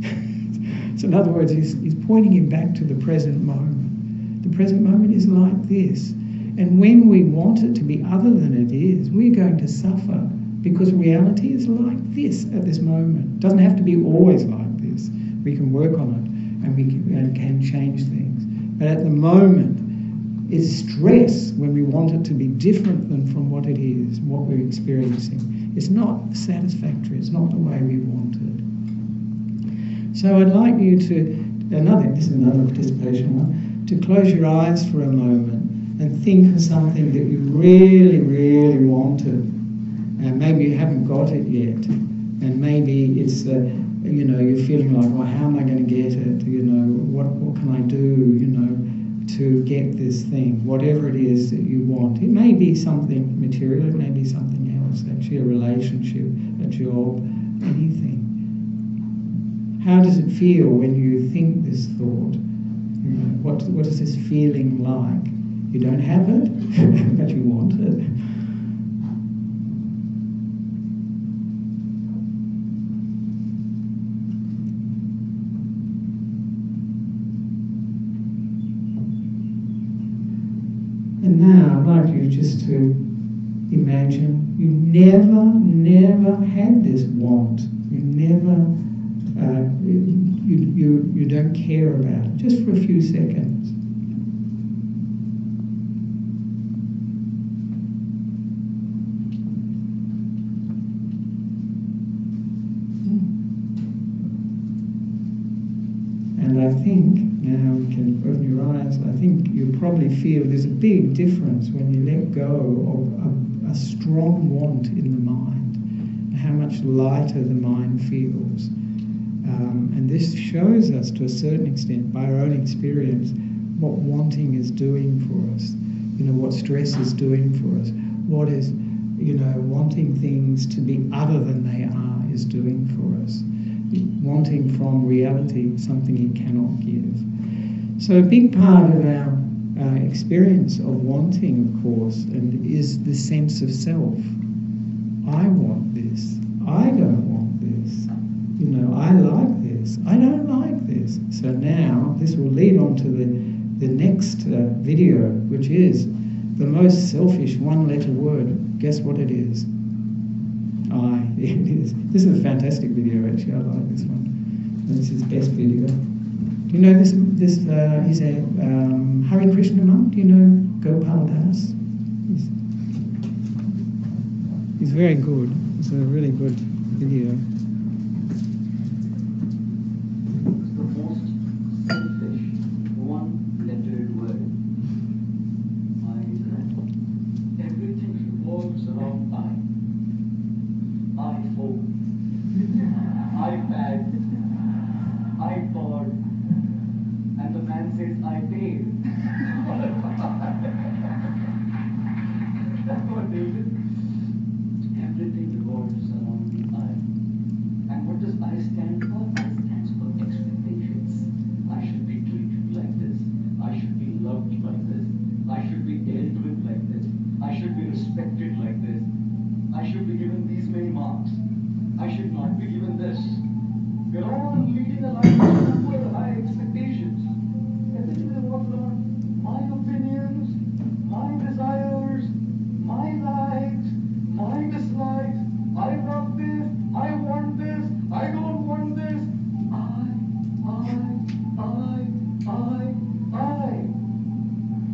So in other words, he's pointing him back to the present moment. The present moment is like this. And when we want it to be other than it is, we're going to suffer, because reality is like this at this moment. It doesn't have to be always like this. We can work on it and we can change things. But at the moment, it's stress when we want it to be different than from what it is, what we're experiencing. It's not satisfactory. It's not the way we want it. So I'd like you to, this is another participation one, to close your eyes for a moment and think of something that you really, really wanted. And maybe you haven't got it yet. And maybe it's, you're feeling like, well, how am I going to get it? What can I do, to get this thing, whatever it is that you want. It may be something material, it may be something else, actually a relationship, a job, anything. How does it feel when you think this thought? What is this feeling like? You don't have it, but you want it. And now I'd like you just to imagine you never had this want. You never, you don't care about it, just for a few seconds. And I think, now you can open your eyes, I think you probably feel there's a big difference when you let go of a strong want in the mind, and how much lighter the mind feels. And this shows us to a certain extent, by our own experience, what wanting is doing for us, what stress is doing for us, what is, wanting things to be other than they are is doing for us. Wanting from reality something it cannot give. So a big part of our experience of wanting, of course, and is the sense of self. I want this. I don't want this. I like this. I don't like this. So now this will lead on to the next video, which is the most selfish one-letter word. Guess what it is? I. It is. This is a fantastic video, actually. I like this one. And this is best video. Do you know this? He's a Hare Krishna monk. Do you know Gopal Das? He's very good. It's a really good video. The most selfish one-lettered word. Everything revolves around iPhone, iPad, iPod, and the man says, I paid. That's what David. Everything revolves around the I. And what does I stand for? I stands for expectations. I should be treated like this. I should be loved like this. I should be dealt with like this. I should be respected like this. I should be given these many marks. I should not be given this. We're all leading a life with high expectations. Everything revolves around my opinions, my desires, my likes, my dislikes. I love this, I want this, I don't want this. I.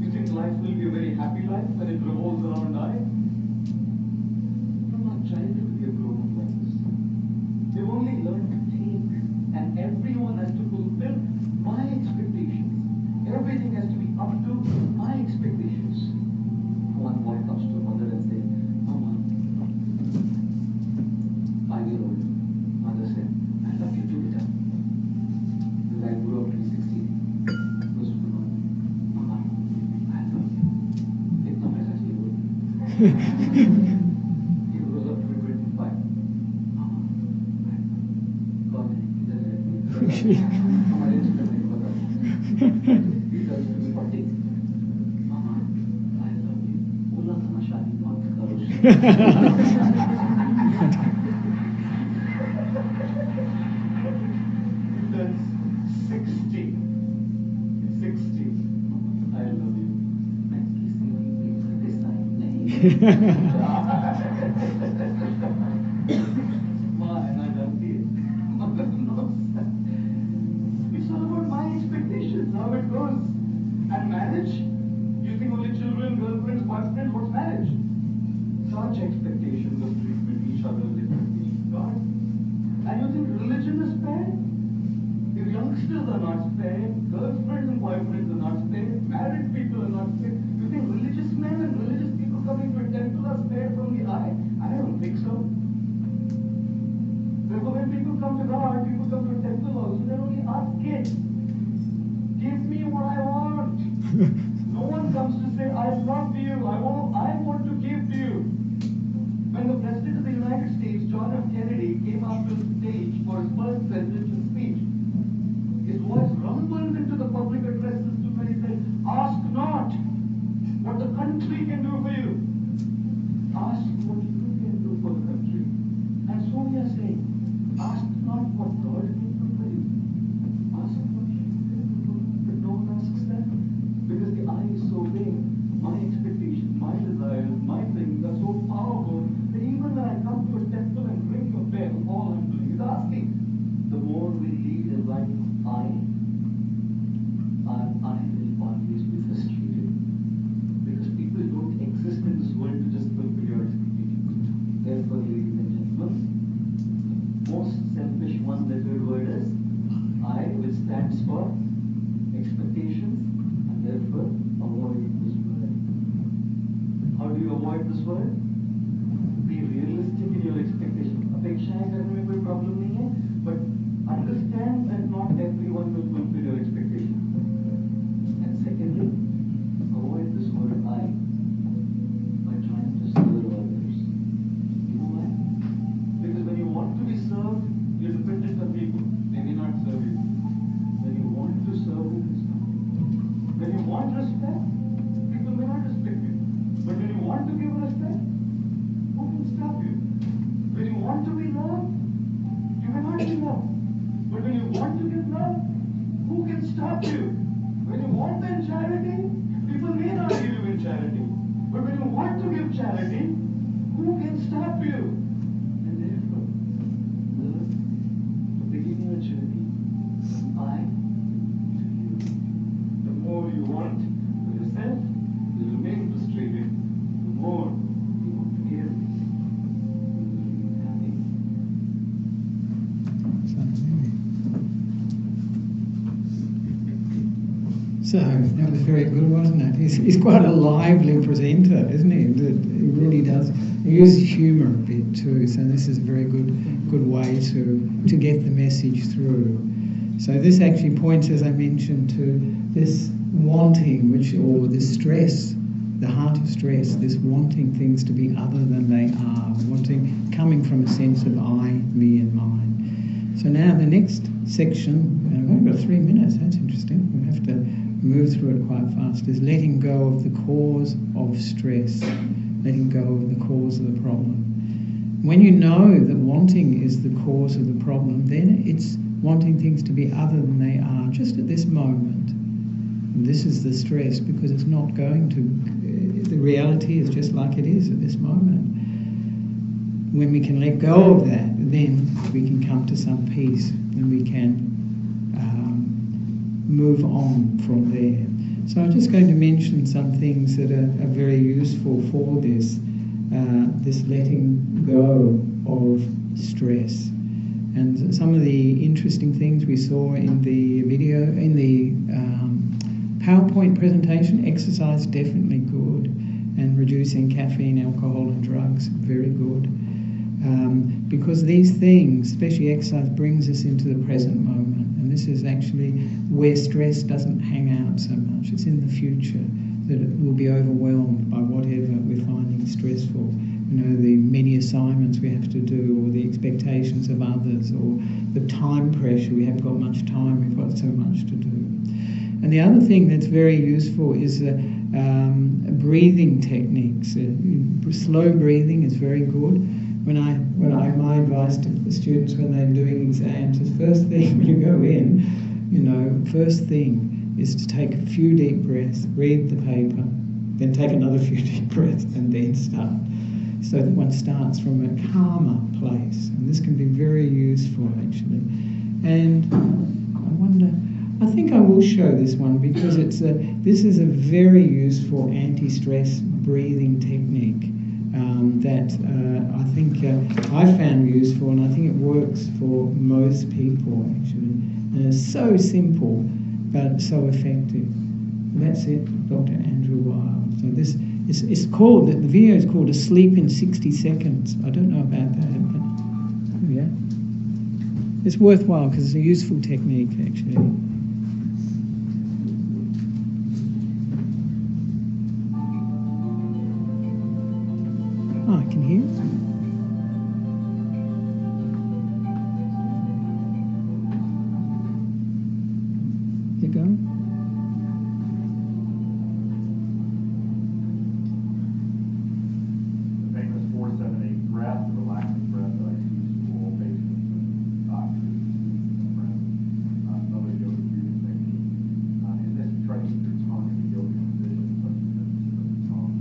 You think life will be a very happy life when it revolves around I? From our childhood we have grown up like this. We've only learned to think, and everyone has to fulfill my expectations. Everything has to be up to my expectations. One boy comes to a mother and says, Mama, 5-year-old. Mother said, I love you too, Beta. The guy grew up to be 16. Goes to the mother, Mama, I love you. Itna paisa chahiye bol. He grows up to be 25. Mama, I love you. God, हमारे institute में बता he turns to be 40. Mama, I love you. बोला था ना शादी मत करो. He turns 60. 60. I It's all about my expectations, how it goes. And marriage? You think only children, girlfriends, boyfriends, what's marriage? Such expectations of treatment each other differently. God. And you think religion is fair? If youngsters are not spared, girlfriends and boyfriends are not spared, married people are not spared, you think religious men and religious people coming to a temple are spared from the eye? I don't think so. Therefore, when people come to God, people come to a temple also, they're only asking, give me what I want. No one comes to say, I love you, I want to give to you. When the President of the United States, John F. Kennedy, came up to the stage for his first presidential speech, his voice rumbled into the public addresses to where he said, ask not what the country can do for you. Ask what you can do for the country. And so we are saying, ask not what God can do for you. Ask what you can do. But no one asks that. Because the eye is so big. My expectations, my desires, my things are so powerful that even when I come to a temple and ring a bell, all I'm doing is asking. The more we lead a life of I, our I will always be frustrated. Because people don't exist in this world to just fulfill your expectations. Therefore, ladies and gentlemen, most selfish one-lettered word is I, which stands for expectations, and therefore avoid this word. How do you avoid this word? Be realistic in your expectations. अपेक्षाएं करने में कोई problem नहीं है, but understand that not everyone will fulfill your expectations. And secondly, avoid this word I by trying to serve others. You know why? Because when you want to be served, you're dependent on people. They may not serve you. When you want to serve, you can stop. When you want respect, people may not respect you. But when you want to give respect, who can stop you? When you want to be loved, you may not be loved. But when you want to give love, who can stop you? When you want in charity, people may not give you in charity. But when you want to give charity, who can stop you? And therefore, learn to begin your journey from I to you. The more you want for yourself, you remain frustrated. The more you want to give, you will remain happy. So that was very good, wasn't it? He's quite a lively presenter, isn't he? He really does. He uses humour a bit too. So this is a very good way to get the message through. So this actually points, as I mentioned, to this wanting, or this stress, the heart of stress, this wanting things to be other than they are, wanting, coming from a sense of I, me and mine. So now the next section, I've only got 3 minutes, that's interesting, we'll have to move through it quite fast, is letting go of the cause of stress, letting go of the cause of the problem. When you know that wanting is the cause of the problem, then it's wanting things to be other than they are, just at this moment. And this is the stress, because it's not going to, the reality is just like it is at this moment. When we can let go of that, then we can come to some peace, and we can move on from there. So I'm just going to mention some things that are very useful for this letting go of stress. And some of the interesting things we saw in the video, in the PowerPoint presentation, exercise definitely good, and reducing caffeine, alcohol and drugs, very good. Because these things, especially exercise, brings us into the present moment. And this is actually where stress doesn't hang out so much. It's in the future that it will be overwhelmed by whatever we're finding stressful. You know, the many assignments we have to do, or the expectations of others, or the time pressure. We haven't got much time, we've got so much to do. And the other thing that's very useful is breathing techniques. Slow breathing is very good. My advice to the students when they're doing exams is, first thing when you go in, first thing is to take a few deep breaths, read the paper, then take another few deep breaths and then start. So that one starts from a calmer place. And this can be very useful, actually. And I think I will show this one because this is a very useful anti-stress breathing technique that I think I found useful, and I think it works for most people, actually. And it's so simple, but so effective. That's it, Dr. Andrew Weil. So this it's called, the video is called Asleep in 60 Seconds. I don't know about that, but yeah. It's worthwhile because it's a useful technique, actually. Oh, I can hear it. Is it going? The famous 4-7-8 breath, the relaxing breath that I use for all patients and doctors. Another yoga breathing technique. In this, you try to keep your tongue in the yoga position, such that the tongue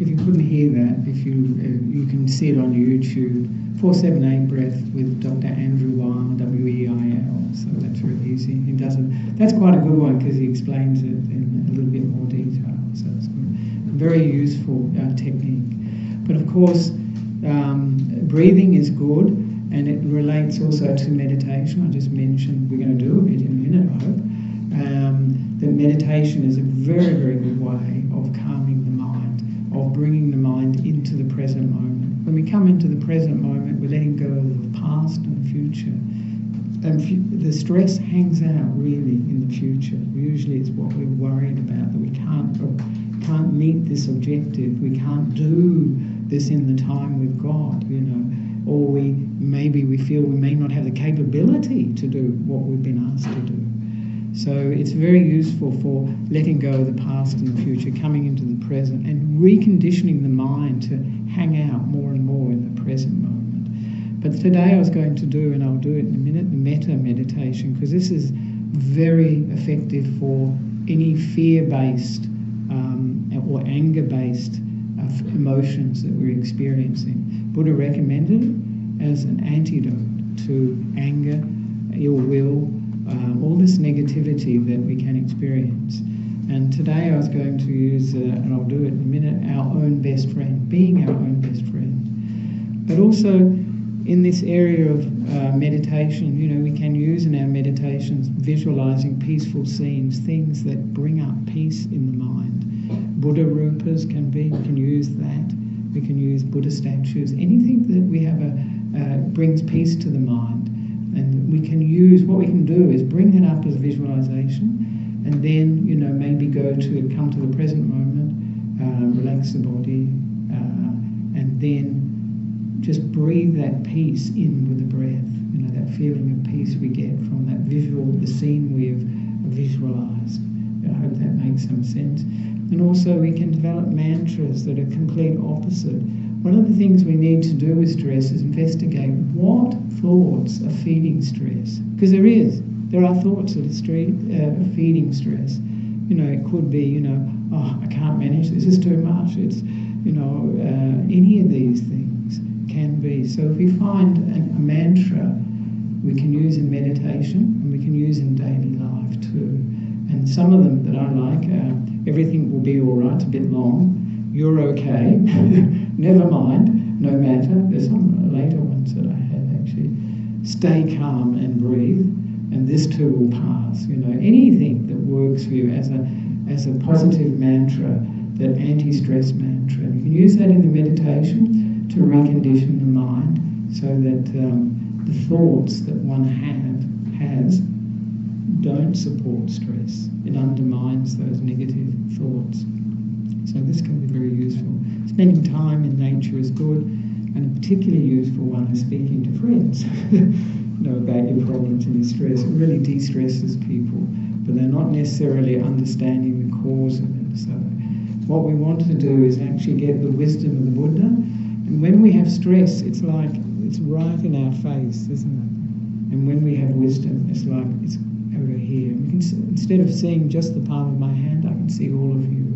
If you couldn't hear that, if you can see it on YouTube, 4-7-8 breath with Dr. Andrew Weil, W-E-I-L. So that's really easy. He does it. That's quite a good one because he explains it in a little bit more detail. So it's good. A very useful technique. But of course, breathing is good, and it relates also to meditation. I just mentioned we're going to do a bit in a minute, I hope. That meditation is a very, very good way of calming the mind, of bringing the mind into the present moment. When we come into the present moment, we're letting go of the past and the future. And the stress hangs out really in the future. Usually it's what we're worried about, that we can't meet this objective, we can't do this in the time with God, you know. or maybe we feel we may not have the capability to do what we've been asked to do. So it's very useful for letting go of the past and the future, coming into the present and reconditioning the mind to hang out more and more in the present moment. But today I was going to do, and I'll do it in a minute, the Metta Meditation, because this is very effective for any fear-based or anger-based emotions that we're experiencing. Buddha recommended it as an antidote to anger, ill will, all this negativity that we can experience. And today I was going to use, and I'll do it in a minute, our own best friend, being our own best friend. But also in this area of meditation, we can use in our meditations visualizing peaceful scenes, things that bring up peace in the mind. Buddha rupas we can use that. We can use Buddha statues, anything that we have brings peace to the mind. And we can use, what we can do is bring that up as visualization, and then, maybe come to the present moment, relax the body, and then just breathe that peace in with the breath. That feeling of peace we get from that the scene we've visualized. I hope that makes some sense. And also we can develop mantras that are complete opposite. One of the things we need to do with stress is investigate what thoughts are feeding stress. Because there are thoughts that are feeding stress. It could be, I can't manage this, it's too much. It's, any of these things can be. So if we find a mantra we can use in meditation and we can use in daily life too. And some of them that I like are, everything will be all right, it's a bit long, you're okay, never mind, no matter. There's some later ones that I had actually. Stay calm and breathe, and this too will pass. Anything that works for you as a positive mantra, that anti-stress mantra. You can use that in the meditation to recondition the mind so that the thoughts that one has don't support stress. It undermines those negative thoughts. So this can be very useful. Spending time in nature is good, and a particularly useful one is speaking to friends about your problems and your stress. It really de-stresses people, but they're not necessarily understanding the cause of it. So what we want to do is actually get the wisdom of the Buddha, and when we have stress, it's like it's right in our face, isn't it? And when we have wisdom, it's like it's over here. We can, instead of seeing just the palm of my hand, I can see all of you.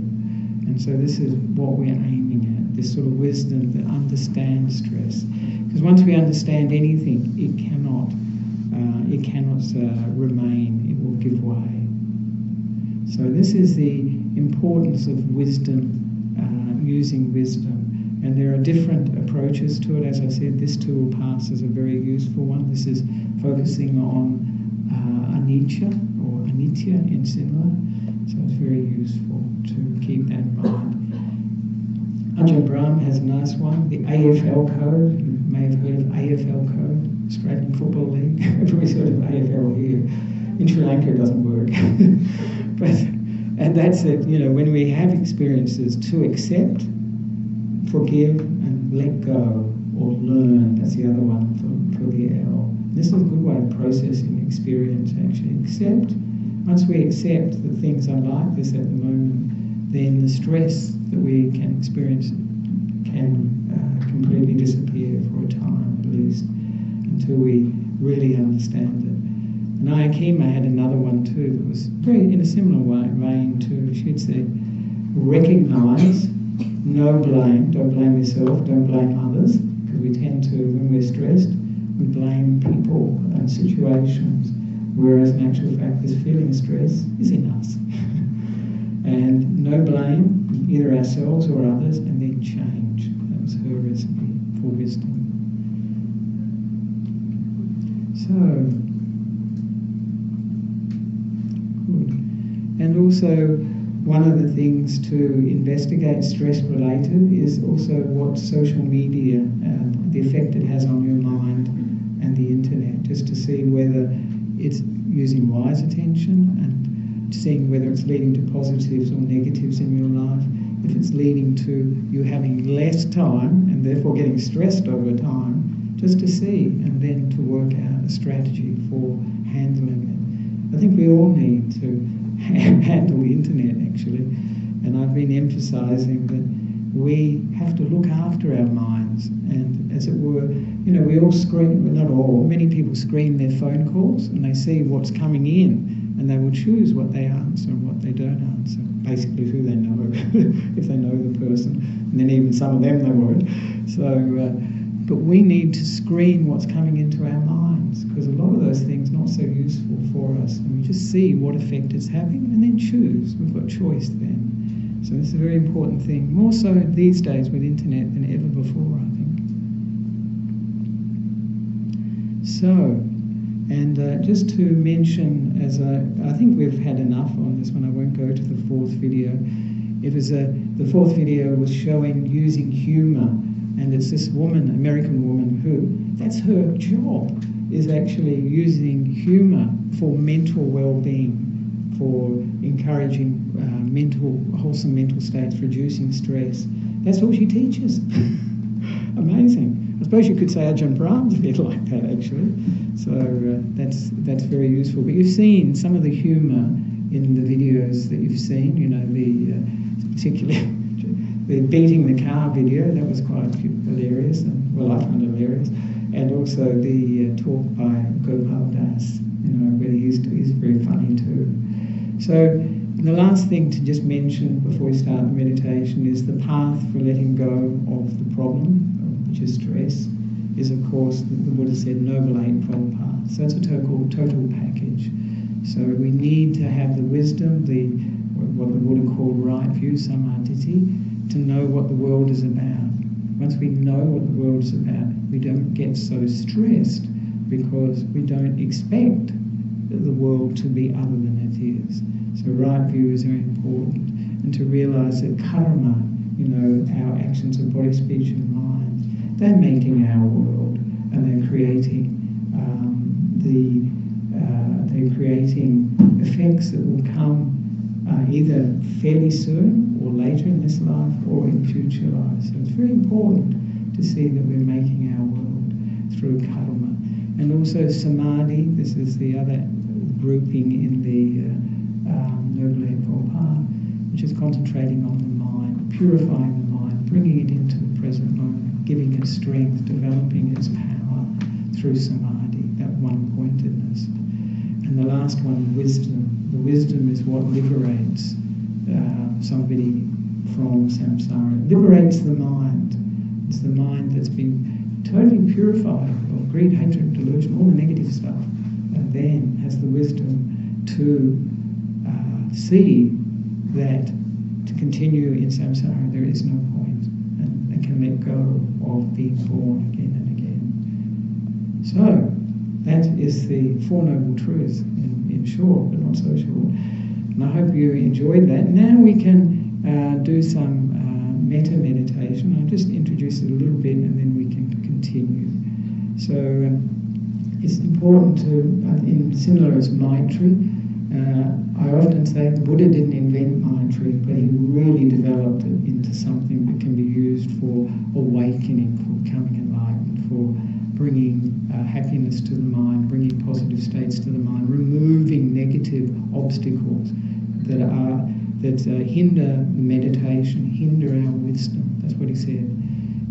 And so this is what we're aiming at, this sort of wisdom that understands stress. Because once we understand anything, it cannot remain, it will give way. So this is the importance of wisdom, using wisdom. And there are different approaches to it. As I said, this too will pass as a very useful one. This is focusing on anicca or anitya in similar. So it's very useful to keep that in mind. Ajahn Brahm has a nice one, the AFL code. You may have heard of AFL code, Australian Football League. Everybody's heard of AFL here. In Sri Lanka it doesn't work. And that's it, when we have experiences, to accept, forgive and let go, or learn. That's the other one for the L. This is a good way of processing experience, actually. Once we accept that things are like this at the moment, then the stress that we can experience can completely disappear for a time at least, until we really understand it. And Ayakima had another one too that was very in a similar vein too. She'd said, recognise, no blame, don't blame yourself, don't blame others, because we tend to, when we're stressed, we blame people and situations, whereas in actual fact this feeling of stress is in us. And no blame, either ourselves or others, and then change. That was her recipe for wisdom. So, good. And also, one of the things to investigate stress-related is also what social media, the effect it has on your mind and the internet, just to see whether it's using wise attention and seeing whether it's leading to positives or negatives in your life. If it's leading to you having less time and therefore getting stressed over time, just to see, and then to work out a strategy for handling it. I think we all need to handle the internet, actually, and I've been emphasising that we have to look after our minds, and as it were, we all screen, well, not all, many people screen their phone calls and they see what's coming in, and they will choose what they answer and what they don't answer, basically who they know, if they know the person, and then even some of them they won't. So, but we need to screen what's coming into our minds, because a lot of those things are not so useful for us, and we just see what effect it's having and then choose. We've got choice then. So this is a very important thing, more so these days with internet than ever before, I think. So, and just to mention, as I think we've had enough on this one, I won't go to the fourth video. It was the fourth video was showing using humour, and it's this woman, American woman, who, that's her job, is actually using humour for mental well-being, for encouraging wholesome mental states, reducing stress. That's all she teaches. Amazing. I suppose you could say Ajahn Brahm's a bit like that, actually. So that's very useful. But you've seen some of the humour in the videos that you've seen. Particularly the beating the car video. That was quite hilarious, and well, I found it hilarious. And also the talk by Gopal Das. Where he's very funny too. So the last thing to just mention before we start the meditation is the path for letting go of the problem, which is stress, is of course, the Buddha said, Noble Eightfold Path. So it's a total package. So we need to have the wisdom, what the Buddha called right view, samadhi, to know what the world is about. Once we know what the world is about, we don't get so stressed because we don't expect the world to be other than it is. So right view is very important, and to realise that karma, our actions of body, speech and mind, they're making our world, and they're creating effects that will come either fairly soon or later in this life or in future lives. So it's very important to see that we're making our world through karma. And also samadhi, this is the other grouping in the Noble Eightfold Path, which is concentrating on the mind, purifying the mind, bringing it into the present moment, giving it strength, developing its power through samadhi, that one-pointedness. And the last one, wisdom. The wisdom is what liberates somebody from samsara. It liberates the mind. It's the mind that's been totally purified of greed, hatred, delusion, all the negative stuff, and then has the wisdom to see that to continue in samsara there is no point, and they can let go of being born again and again. So that is the Four Noble Truths in short, but not so short. And I hope you enjoyed that. Now we can do some Metta Meditation. I'll just introduce it a little bit and then we can continue. So it's important to, similar as Maitri, I often say the Buddha didn't invent Maitri, but he really developed it into something that can be used for awakening, for becoming enlightened, for bringing happiness to the mind, bringing positive states to the mind, removing negative obstacles that hinder the meditation, hinder our wisdom. That's what he said.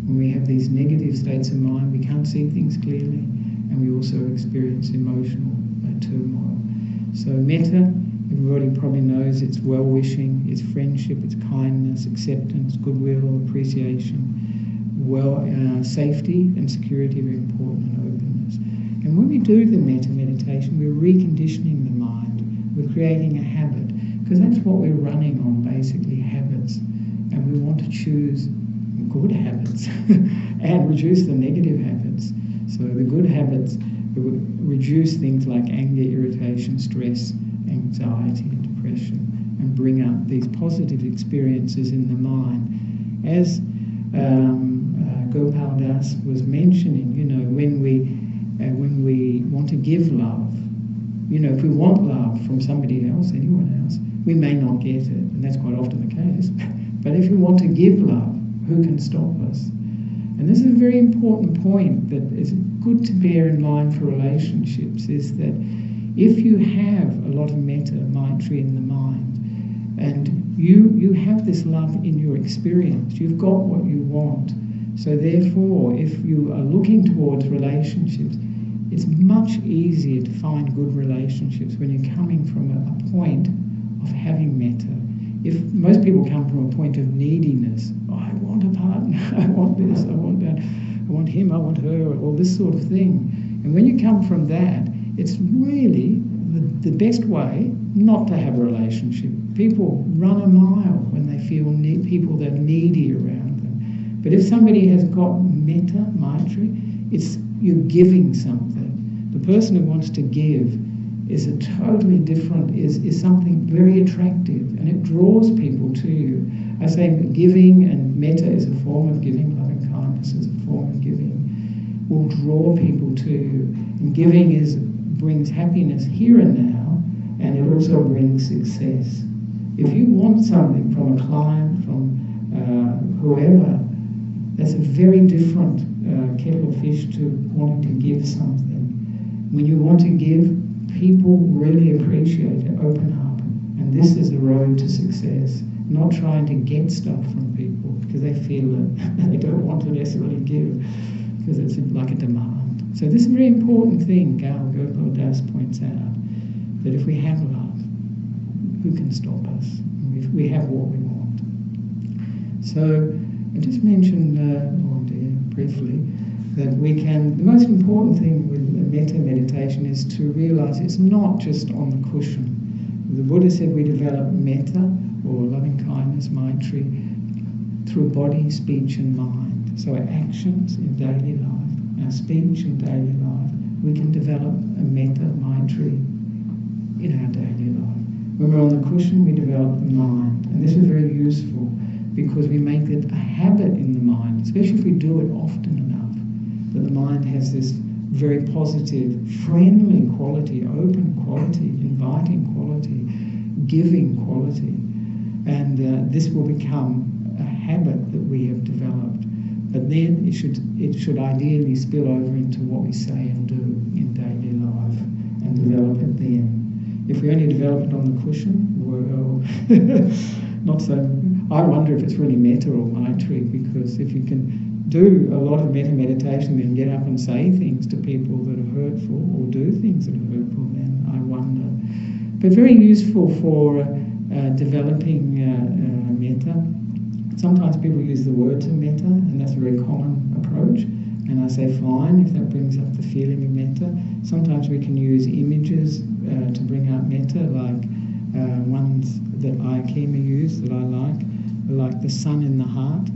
When we have these negative states of mind, we can't see things clearly, and we also experience emotional turmoil. So metta, everybody probably knows, it's well-wishing, it's friendship, it's kindness, acceptance, goodwill, appreciation, safety and security are very important, and openness. And when we do the metta meditation, we're reconditioning the mind. We're creating a habit, because that's what we're running on, basically, habits. And we want to choose good habits and reduce the negative habits. So the good habits reduce things like anger, irritation, stress, anxiety and depression, and bring up these positive experiences in the mind. As Gopal Das was mentioning, when we want to give love, if we want love from somebody else, anyone else, we may not get it, and that's quite often the case. But if we want to give love, who can stop us? And this is a very important point that is good to bear in mind for relationships, is that if you have a lot of metta, maitri in the mind, and you have this love in your experience, you've got what you want. So therefore, if you are looking towards relationships, it's much easier to find good relationships when you're coming from a point of having metta. If most people come from a point of neediness, oh, I want a partner, I want this, I want that, I want him, I want her, all this sort of thing. And when you come from that, it's really the best way not to have a relationship. People run a mile when they feel people that are needy around them. But if somebody has got metta, maitri, it's you're giving something. The person who wants to give is a totally different, is something very attractive, and it draws people to you. I say giving, and metta is a form of giving, loving kindness is a form of giving, will draw people to you. And giving brings happiness here and now, and it also brings success. If you want something from a client, from whoever, that's a very different kettle of fish to wanting to give something. When you want to give, people really appreciate it, open up. And this is the road to success. Not trying to get stuff from people because they feel that they don't want to necessarily give because it's like a demand. So this is a very important thing Gopal Das points out, that if we have love, who can stop us? We have what we want. So I just mentioned briefly that the most important thing with metta meditation is to realize it's not just on the cushion. The Buddha said we develop metta, or loving kindness, maitri, through body, speech and mind. So our actions in daily life, our speech in daily life, we can develop a metta, maitri in our daily life. When we're on the cushion, we develop the mind. And this is very useful because we make it a habit in the mind, especially if we do it often enough, that the mind has this very positive, friendly quality, open quality, inviting quality, giving quality. And this will become a habit that we have developed. But then it should ideally spill over into what we say and do in daily life and develop it then. If we only develop it on the cushion, well, not so. I wonder if it's really metta or maitri, because if you can do a lot of metta meditation and get up and say things to people that are hurtful or do things that are hurtful, then I wonder. But very useful for developing metta. Sometimes people use the words of metta, and that's a very common approach. And I say, fine, if that brings up the feeling of metta. Sometimes we can use images to bring out metta, like ones that Ayakema use that I like the sun in the heart.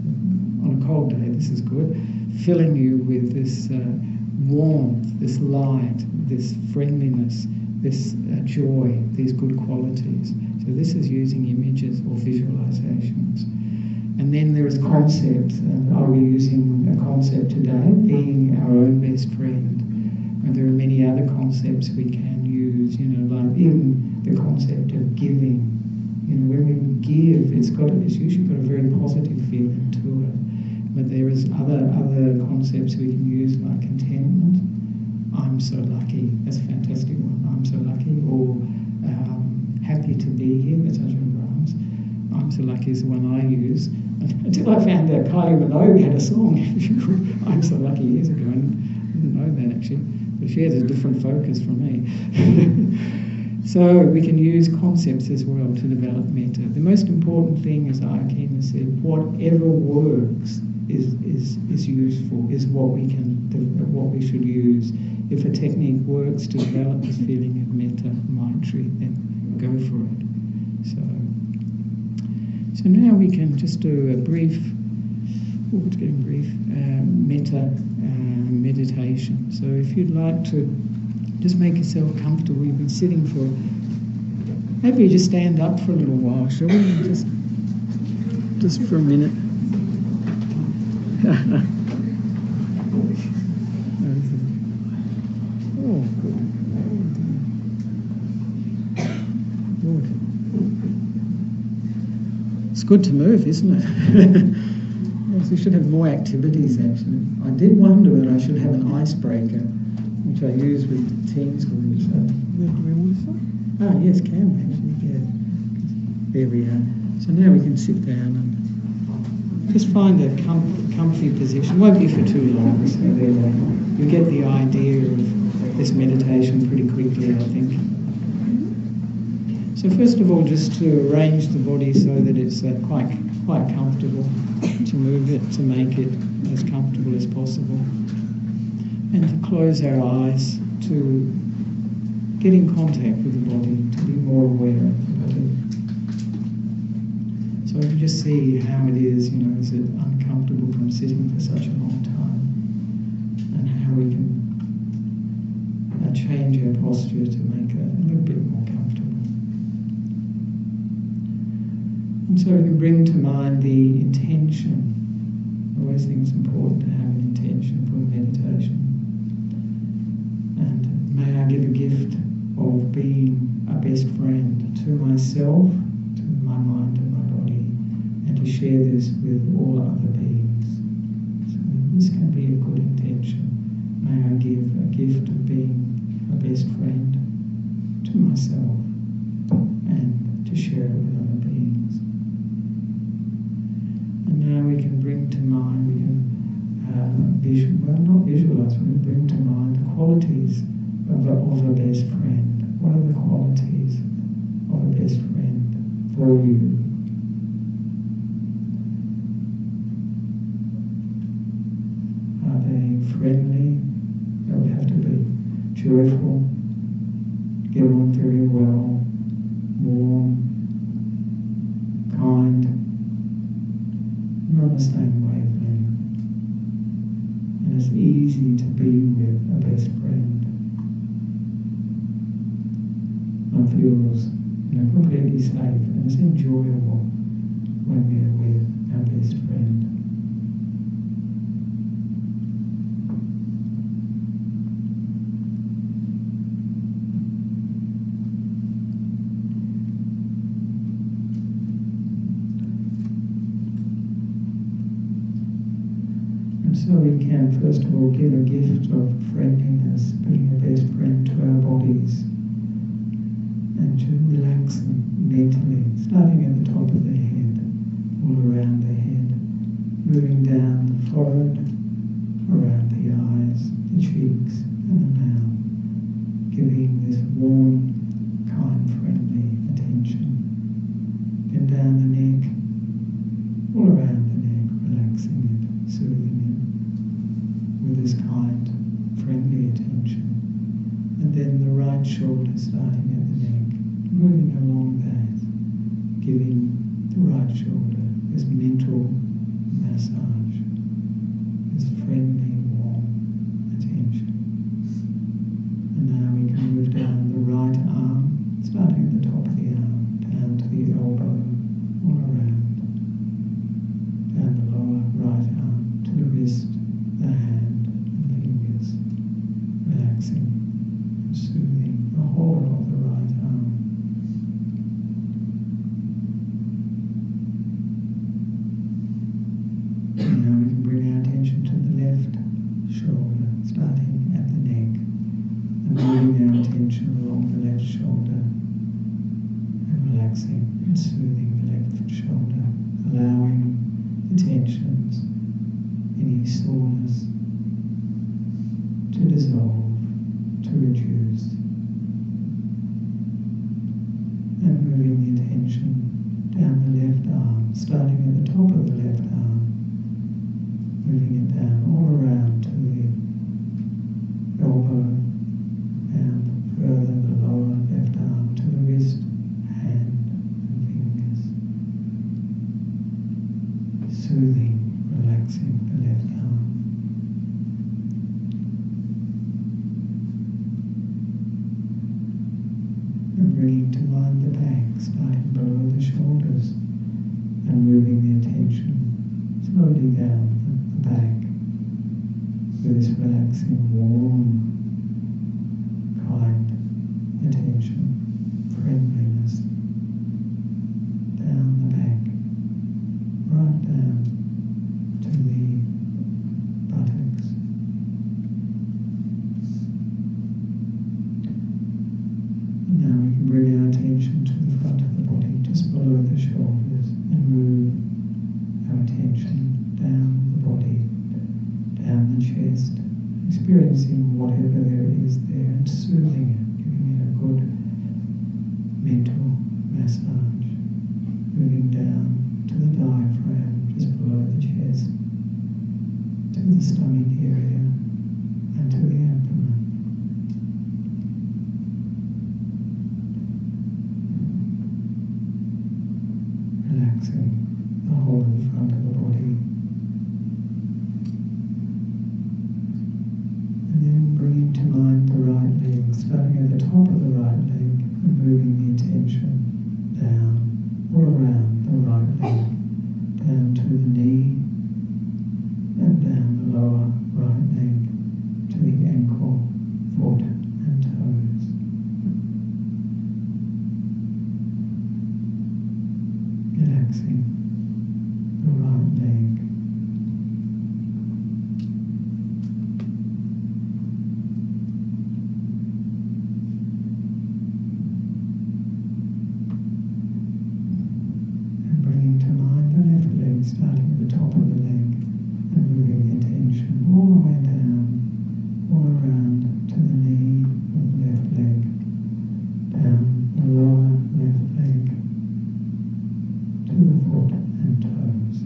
On a cold day, this is good, filling you with this warmth, this light, this friendliness, this joy, these good qualities. So this is using images or visualizations. And then there is concepts. Are we using a concept today? Being our own best friend. And there are many other concepts we can use, like even the concept of giving. When we give, it's usually got a very positive feeling to it. But there is other concepts we can use, like contentment. I'm so lucky. That's a fantastic one. I'm so lucky. Or happy to be here. That's Ajahn Brahms. I'm so lucky is the one I use. Until I found out Kylie Minogue had a song, I'm so lucky, years ago, and I didn't know that actually. But she has a different focus from me. So we can use concepts as well to develop metta. The most important thing, as Ayakema said, whatever works is useful, is what we should use. If a technique works to develop this feeling of metta, maitri, then go for it. So now we can just do a brief, it's getting brief, metta meditation. So if you'd like to just make yourself comfortable, you've been sitting for, maybe just stand up for a little while, shall we? Just for a minute. Oh, good. It's good to move, isn't it? Yes. We should have more activities actually. I did wonder whether I should have an icebreaker, which I use with the teens group. So. Yes, can actually, yeah. There we are. So now we can sit down and just find a comfy position. Won't be for too long, so you get the idea of this meditation pretty quickly, I think. So first of all, just to arrange the body so that it's quite comfortable, to move it, to make it as comfortable as possible, and to close our eyes, to get in contact with the body, to be more aware of the body. So you just see how it is, is it uncomfortable from sitting for such a long time, and how we can change our posture to make it a little bit more comfortable. And so we can bring to mind the intention. I always think it's important to have an intention for meditation. And may I give a gift of being a best friend to myself, to my mind and my body, and to share this with all other beings. So this can be a good intention. May I give a gift of being a best friend to myself and to share it with other beings. And now we can bring to mind, we can not visualize, we can bring to mind the qualities of a best friend. What are the qualities of a best friend for you? Are they friendly? They would have to be joyful, get on very well, warm, kind. You're on the same wavelength. And it's easy to be with a best friend. One feels completely safe, and it's enjoyable when we're with our best friend. So we can first of all give a gift of friendliness, being a best friend to our bodies, and to relax them mentally, starting at the top of the head, all around the head, moving down the forehead, around the eyes, the cheeks, and the mouth, giving this warm, kind, friendly attention. Then down the neck, all around the neck, relaxing it, soothing it, with this kind, friendly attention. And then the right shoulder starting at the neck, moving along that, giving the right shoulder this mental massage, this friendly, warm attention. And now we can move down the right arm, starting at the top of the arm, down to the elbow, all around, down the lower right arm to the wrist, the hand, relaxing and soothing the whole of the right arm. And now we can bring our attention to the left shoulder, starting at the neck, and moving our attention along the left shoulder, and relaxing and soothing the left shoulder, allowing the tensions, any soreness, to dissolve, to reduce, and moving the attention down the left arm, starting at the top of the left arm, moving it down all around to the elbow, and further the lower left arm to the wrist, hand, and fingers, soothing, relaxing the left arm. Bringing to mind the back, starting below the shoulders, and moving the attention slowly down the back with this relaxing, warm, kind attention, friendliness, down the back, right down to the cleansing whatever there is there and soothing it, giving it a good mental massage, moving down to the diaphragm, just below the chest, to the stomach area, and to the abdomen. Relaxing the whole of the front of the body. And then bringing to mind the right leg, starting at the top of the right leg and moving the attention down, all around the right leg, down to the knee, and down the lower right leg to the ankle, foot and toes. Relaxing the right leg. And bringing to mind the left leg, starting at the top of the leg and moving the attention all the way down, all around to the knee of the left leg, down the lower left leg, to the foot and toes.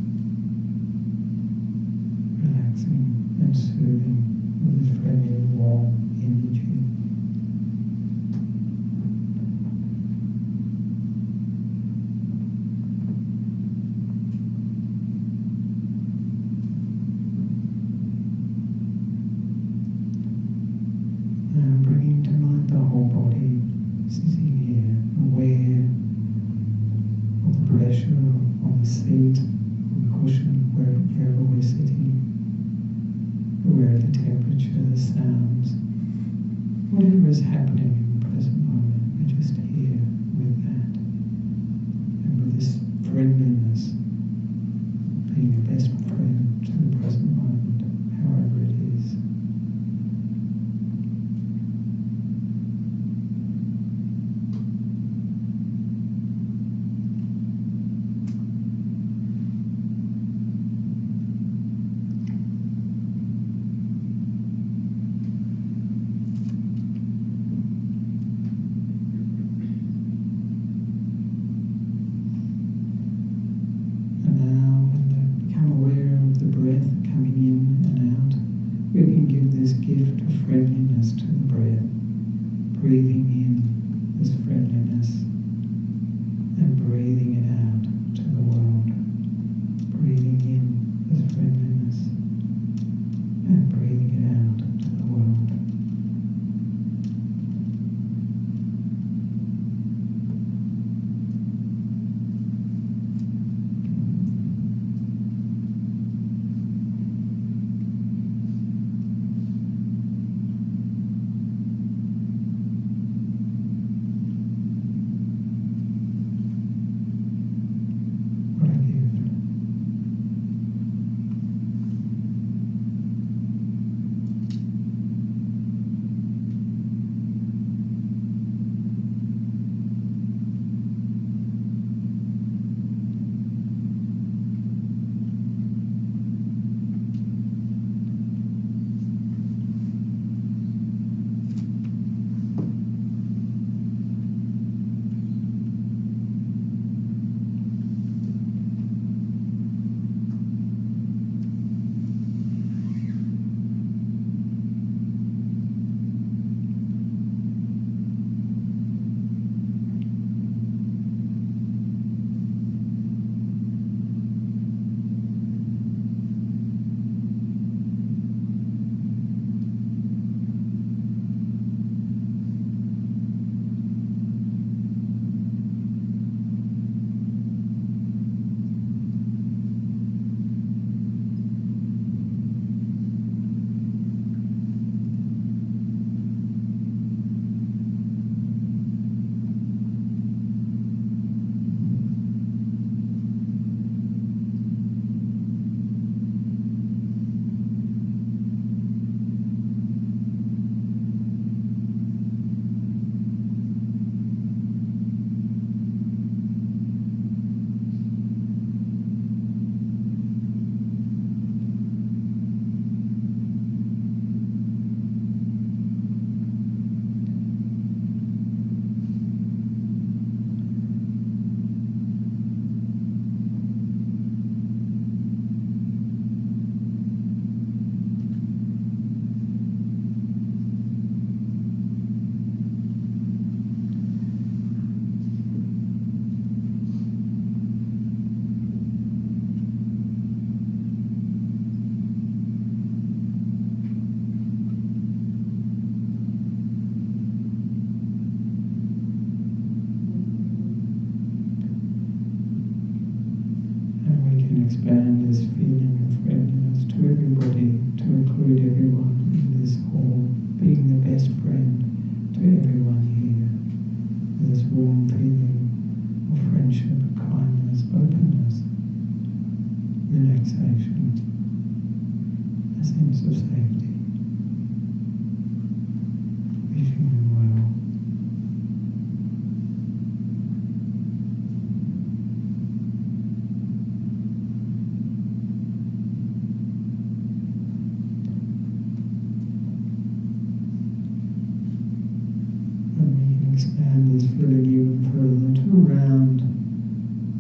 around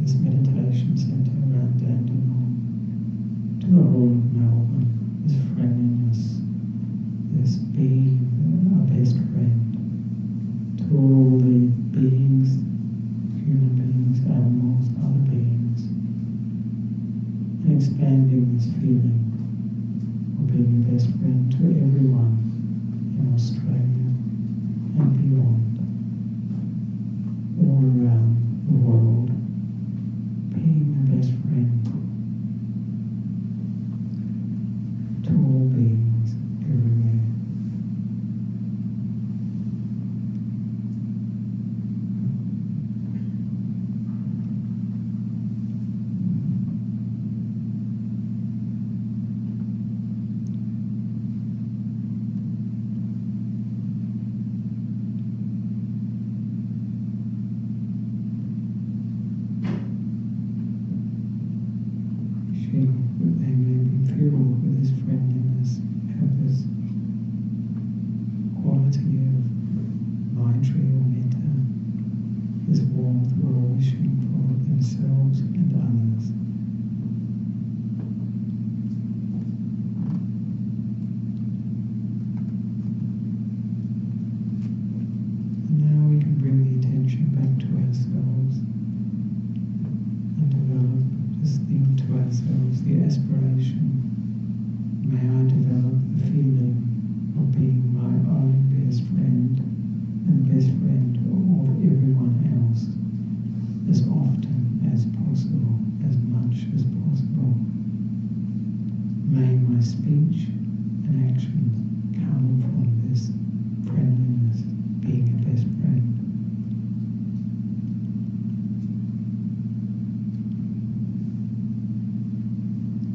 this meditation centre around Dandenong, to the whole of Melbourne, this friendliness, this being our best friend, to all the beings, human beings, animals, other beings, and expanding this feeling of being a best friend to everyone in Australia and beyond, all around the world, being a best friend to all beings everywhere. They may be filled with this friendliness, have this quality of Maitri or Metta, this warmth we're all wishing for themselves and others. And now we can bring the attention back to ourselves and develop this thing to ourselves, the aspiration. May I develop the feeling of being my own best friend and the best friend of everyone else as often as possible, as much as possible. May my speech and actions come from this friendliness, being a best friend.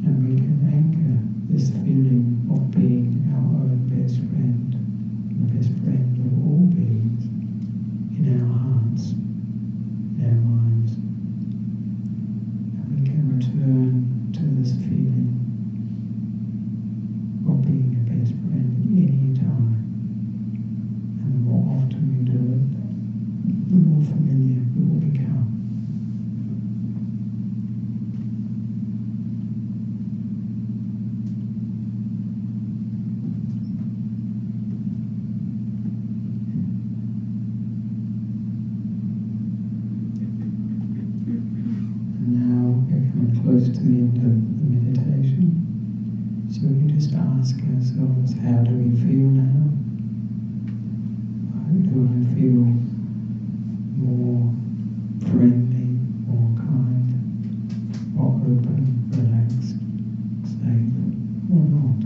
And we can anchor this feeling of being our own best friend, the best friend of all beings, in our hearts, in our minds. And we can return to this feeling of being a best friend at any time. And the more often we do it, the more familiar we will become. Close to the end of the meditation, so we can just ask ourselves, how do we feel now? Do I feel more friendly, more kind, more open, relaxed, safe, or not?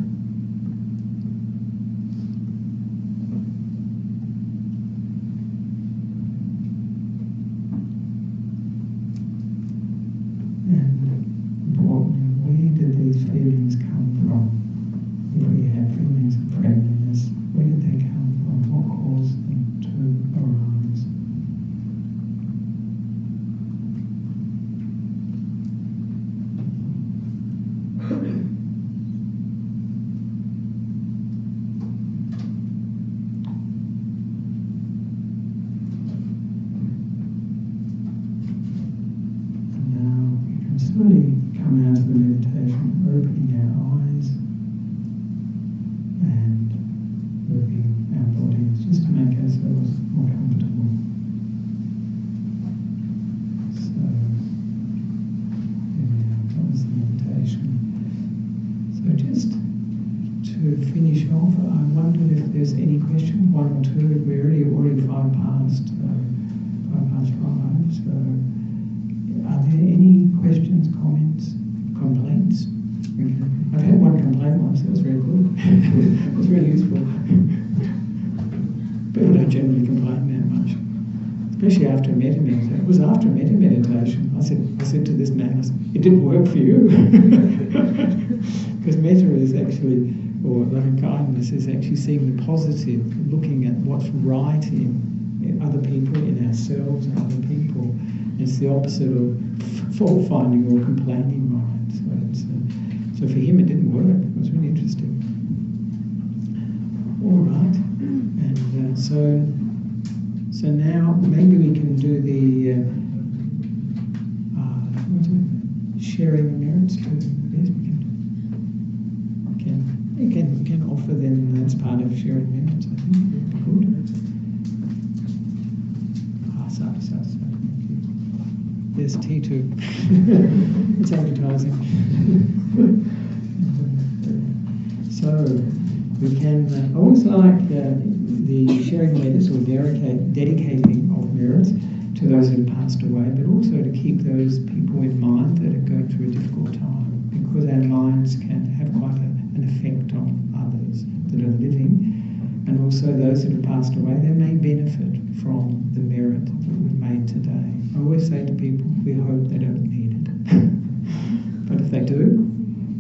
These feelings come from? If we have feelings of friendliness, where did they come from? What caused them to arise? And now we can slowly come out of the meditation, opening our eyes and moving our bodies just to make ourselves more comfortable. So, here we are, that was the meditation. So just to finish off, I wondered if there's any questions, one or two. We're already 5 past 5. So are there any questions, comments, complaints? I've had one complaint once, that was very good. It was really useful. People don't generally complain that much, especially after a metta meditation. It was after a metta meditation. I said to this man, it didn't work for you. Because metta is actually, or loving kindness is actually seeing the positive, looking at what's right in other people, in ourselves and other people. It's the opposite of fault-finding or complaining mind. So for him it didn't work. It was really interesting. All right. And so now maybe we can do the Yes, T2. It's advertising. So we can. I always like the sharing merits or dedicating of merits to those that have passed away, but also to keep those people in mind that are going through a difficult time, because our minds can have quite an effect on others that are living, and also those that have passed away, they may benefit from the merit that we've made today. I always say to people, we hope they don't need it. But if they do,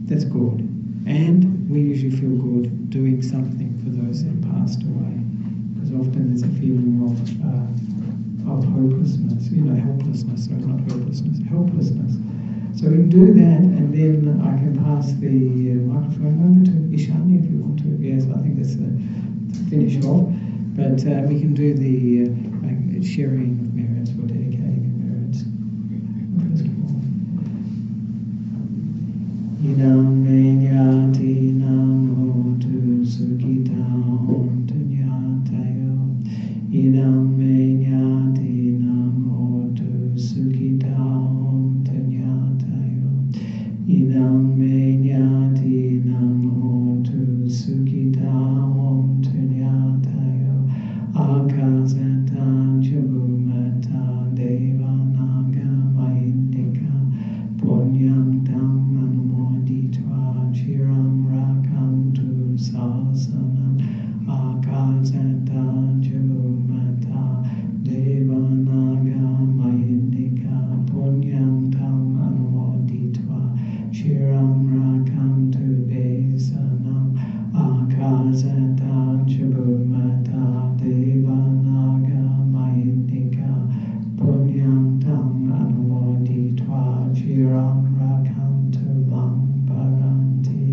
that's good. And we usually feel good doing something for those that have passed away, because often there's a feeling of hopelessness, helplessness, sorry, not hopelessness, helplessness. So we can do that, and then I can pass the microphone over to Ishani if you want to. Yes, I think that's the finish off. But we can do the sharing of merits or dedicating of merits. First of all. Idam menyati namo tu sukita ontu nyatayo. Idam menyati namo tu sukita ontu nyatayo. Idam menyati namo tu sukita ontu nyatayo. Akasantan chabumata devanaga maindika punyam dhammamoditva chiram rakantu sasanam. Akasantan chabumata devanaga maindika punyam dhammamoditva chiram rakantu besanam. Akasantan chabumata devanaga maindika punyam tam anumoditva chiram rakantu mam paranti.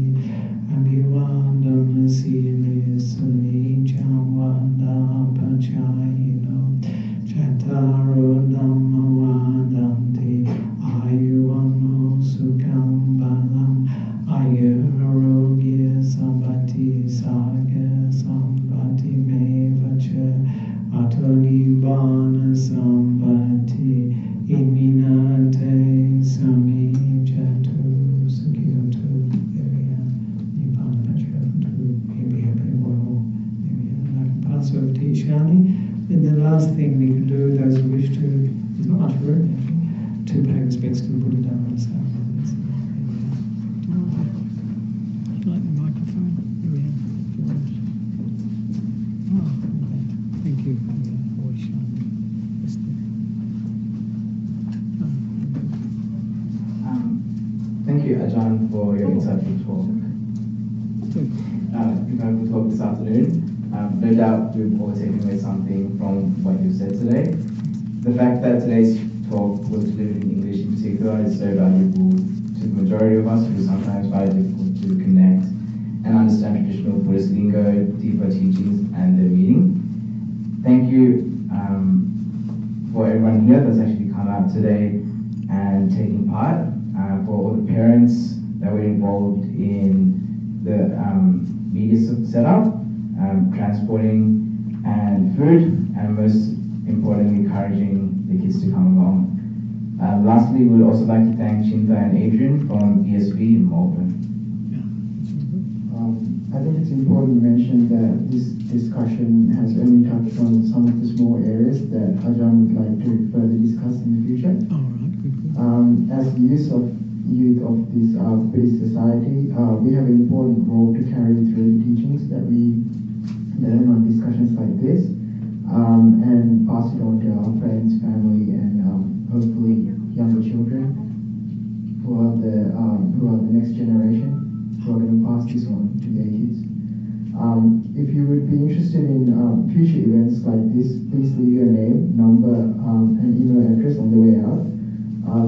Abhivandam sili suni jamvanda pachayino chataro dhamma vadanti ayuvano sukham balam ayurarogya sambati saga sambati mevacha atolibana sambati iminate samijatu sukyotu area nibbana pachatu happy well. I can pass over to Ishani. And the last thing we can do, those who wish to, there's not much room actually, to pay respects to the Buddha Dhamma and Sangha. Would you like the microphone? Here we have. Oh, okay. Thank you. Oh, Ishani. Yes, Thank you, Ajahn, for your insightful talk. Incredible talk this afternoon. No doubt we've all taken away something from what you said today. The fact that today's talk was delivered in English in particular is so valuable to the majority of us who sometimes find it difficult to connect and understand traditional Buddhist lingo, deeper teachings, and their meaning. Thank you for everyone here that's actually come out today and taking part, for all the parents that were involved in the media setup, transporting and food, and most importantly, encouraging the kids to come along. Lastly, we would also like to thank Chinta and Adrian from ESV in Melbourne. I think it's important to mention that this discussion has only touched on some of the small areas that Ajahn would like to further discuss in the future. All right, good. As the youth of this Buddhist society, we have an important role to carry through the teachings that we learn on discussions like this, and pass it on to our friends, family, and hopefully younger children who are the next generation, who are going to pass this on to their kids. If you would be interested in future events like this, please leave your name, number, and email address on the way out.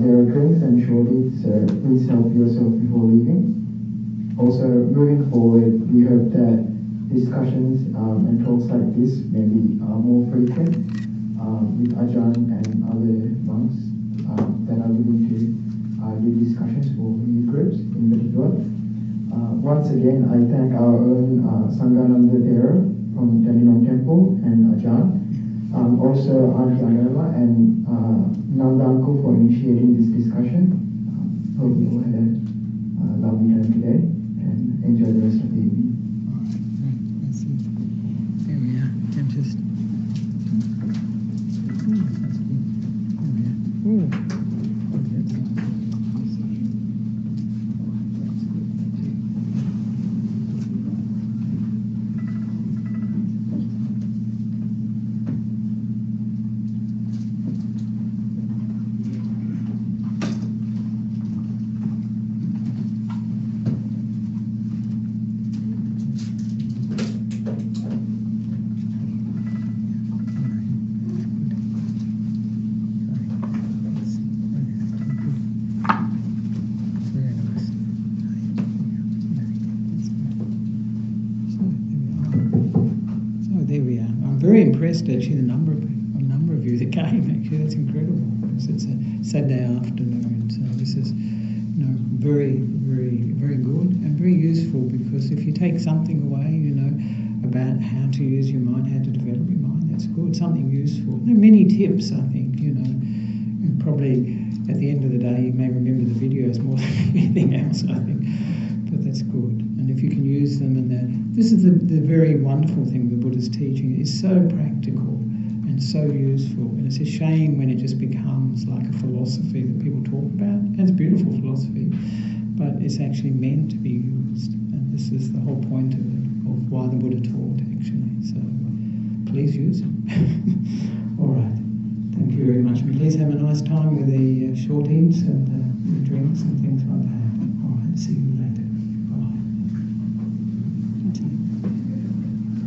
There are drinks and shorties, so please help yourself before leaving. Also, moving forward, we hope that discussions and talks like this may be more frequent with Ajahn and other monks that are willing to do discussions for youth groups in particular. Once again, I thank our own Sanghananda Thero from Dandenong Temple and Ajahn. also Auntie Anela and Nanda Uncle for initiating this discussion. Hope you all had a lovely time today and enjoy the rest of the evening. There we are. And just. Ooh, that's good. Very impressed actually the number of you that came. Actually, that's incredible because it's a Saturday afternoon. So this is, very, very, very good and very useful because if you take something away, about how to use your mind, how to develop your mind, that's good. Something useful. There are many tips, I think. And probably at the end of the day, you may remember the videos more than anything else. I think, but that's good. And if you can use them, this is the very wonderful thing the Buddha's teaching. It's so practical and so useful, and it's a shame when it just becomes like a philosophy that people talk about. And it's beautiful philosophy, but it's actually meant to be used, and this is the whole point of it, of why the Buddha taught actually. So please use it. All right, thank you very much, and please have a nice time with the short eats and the drinks and things like that.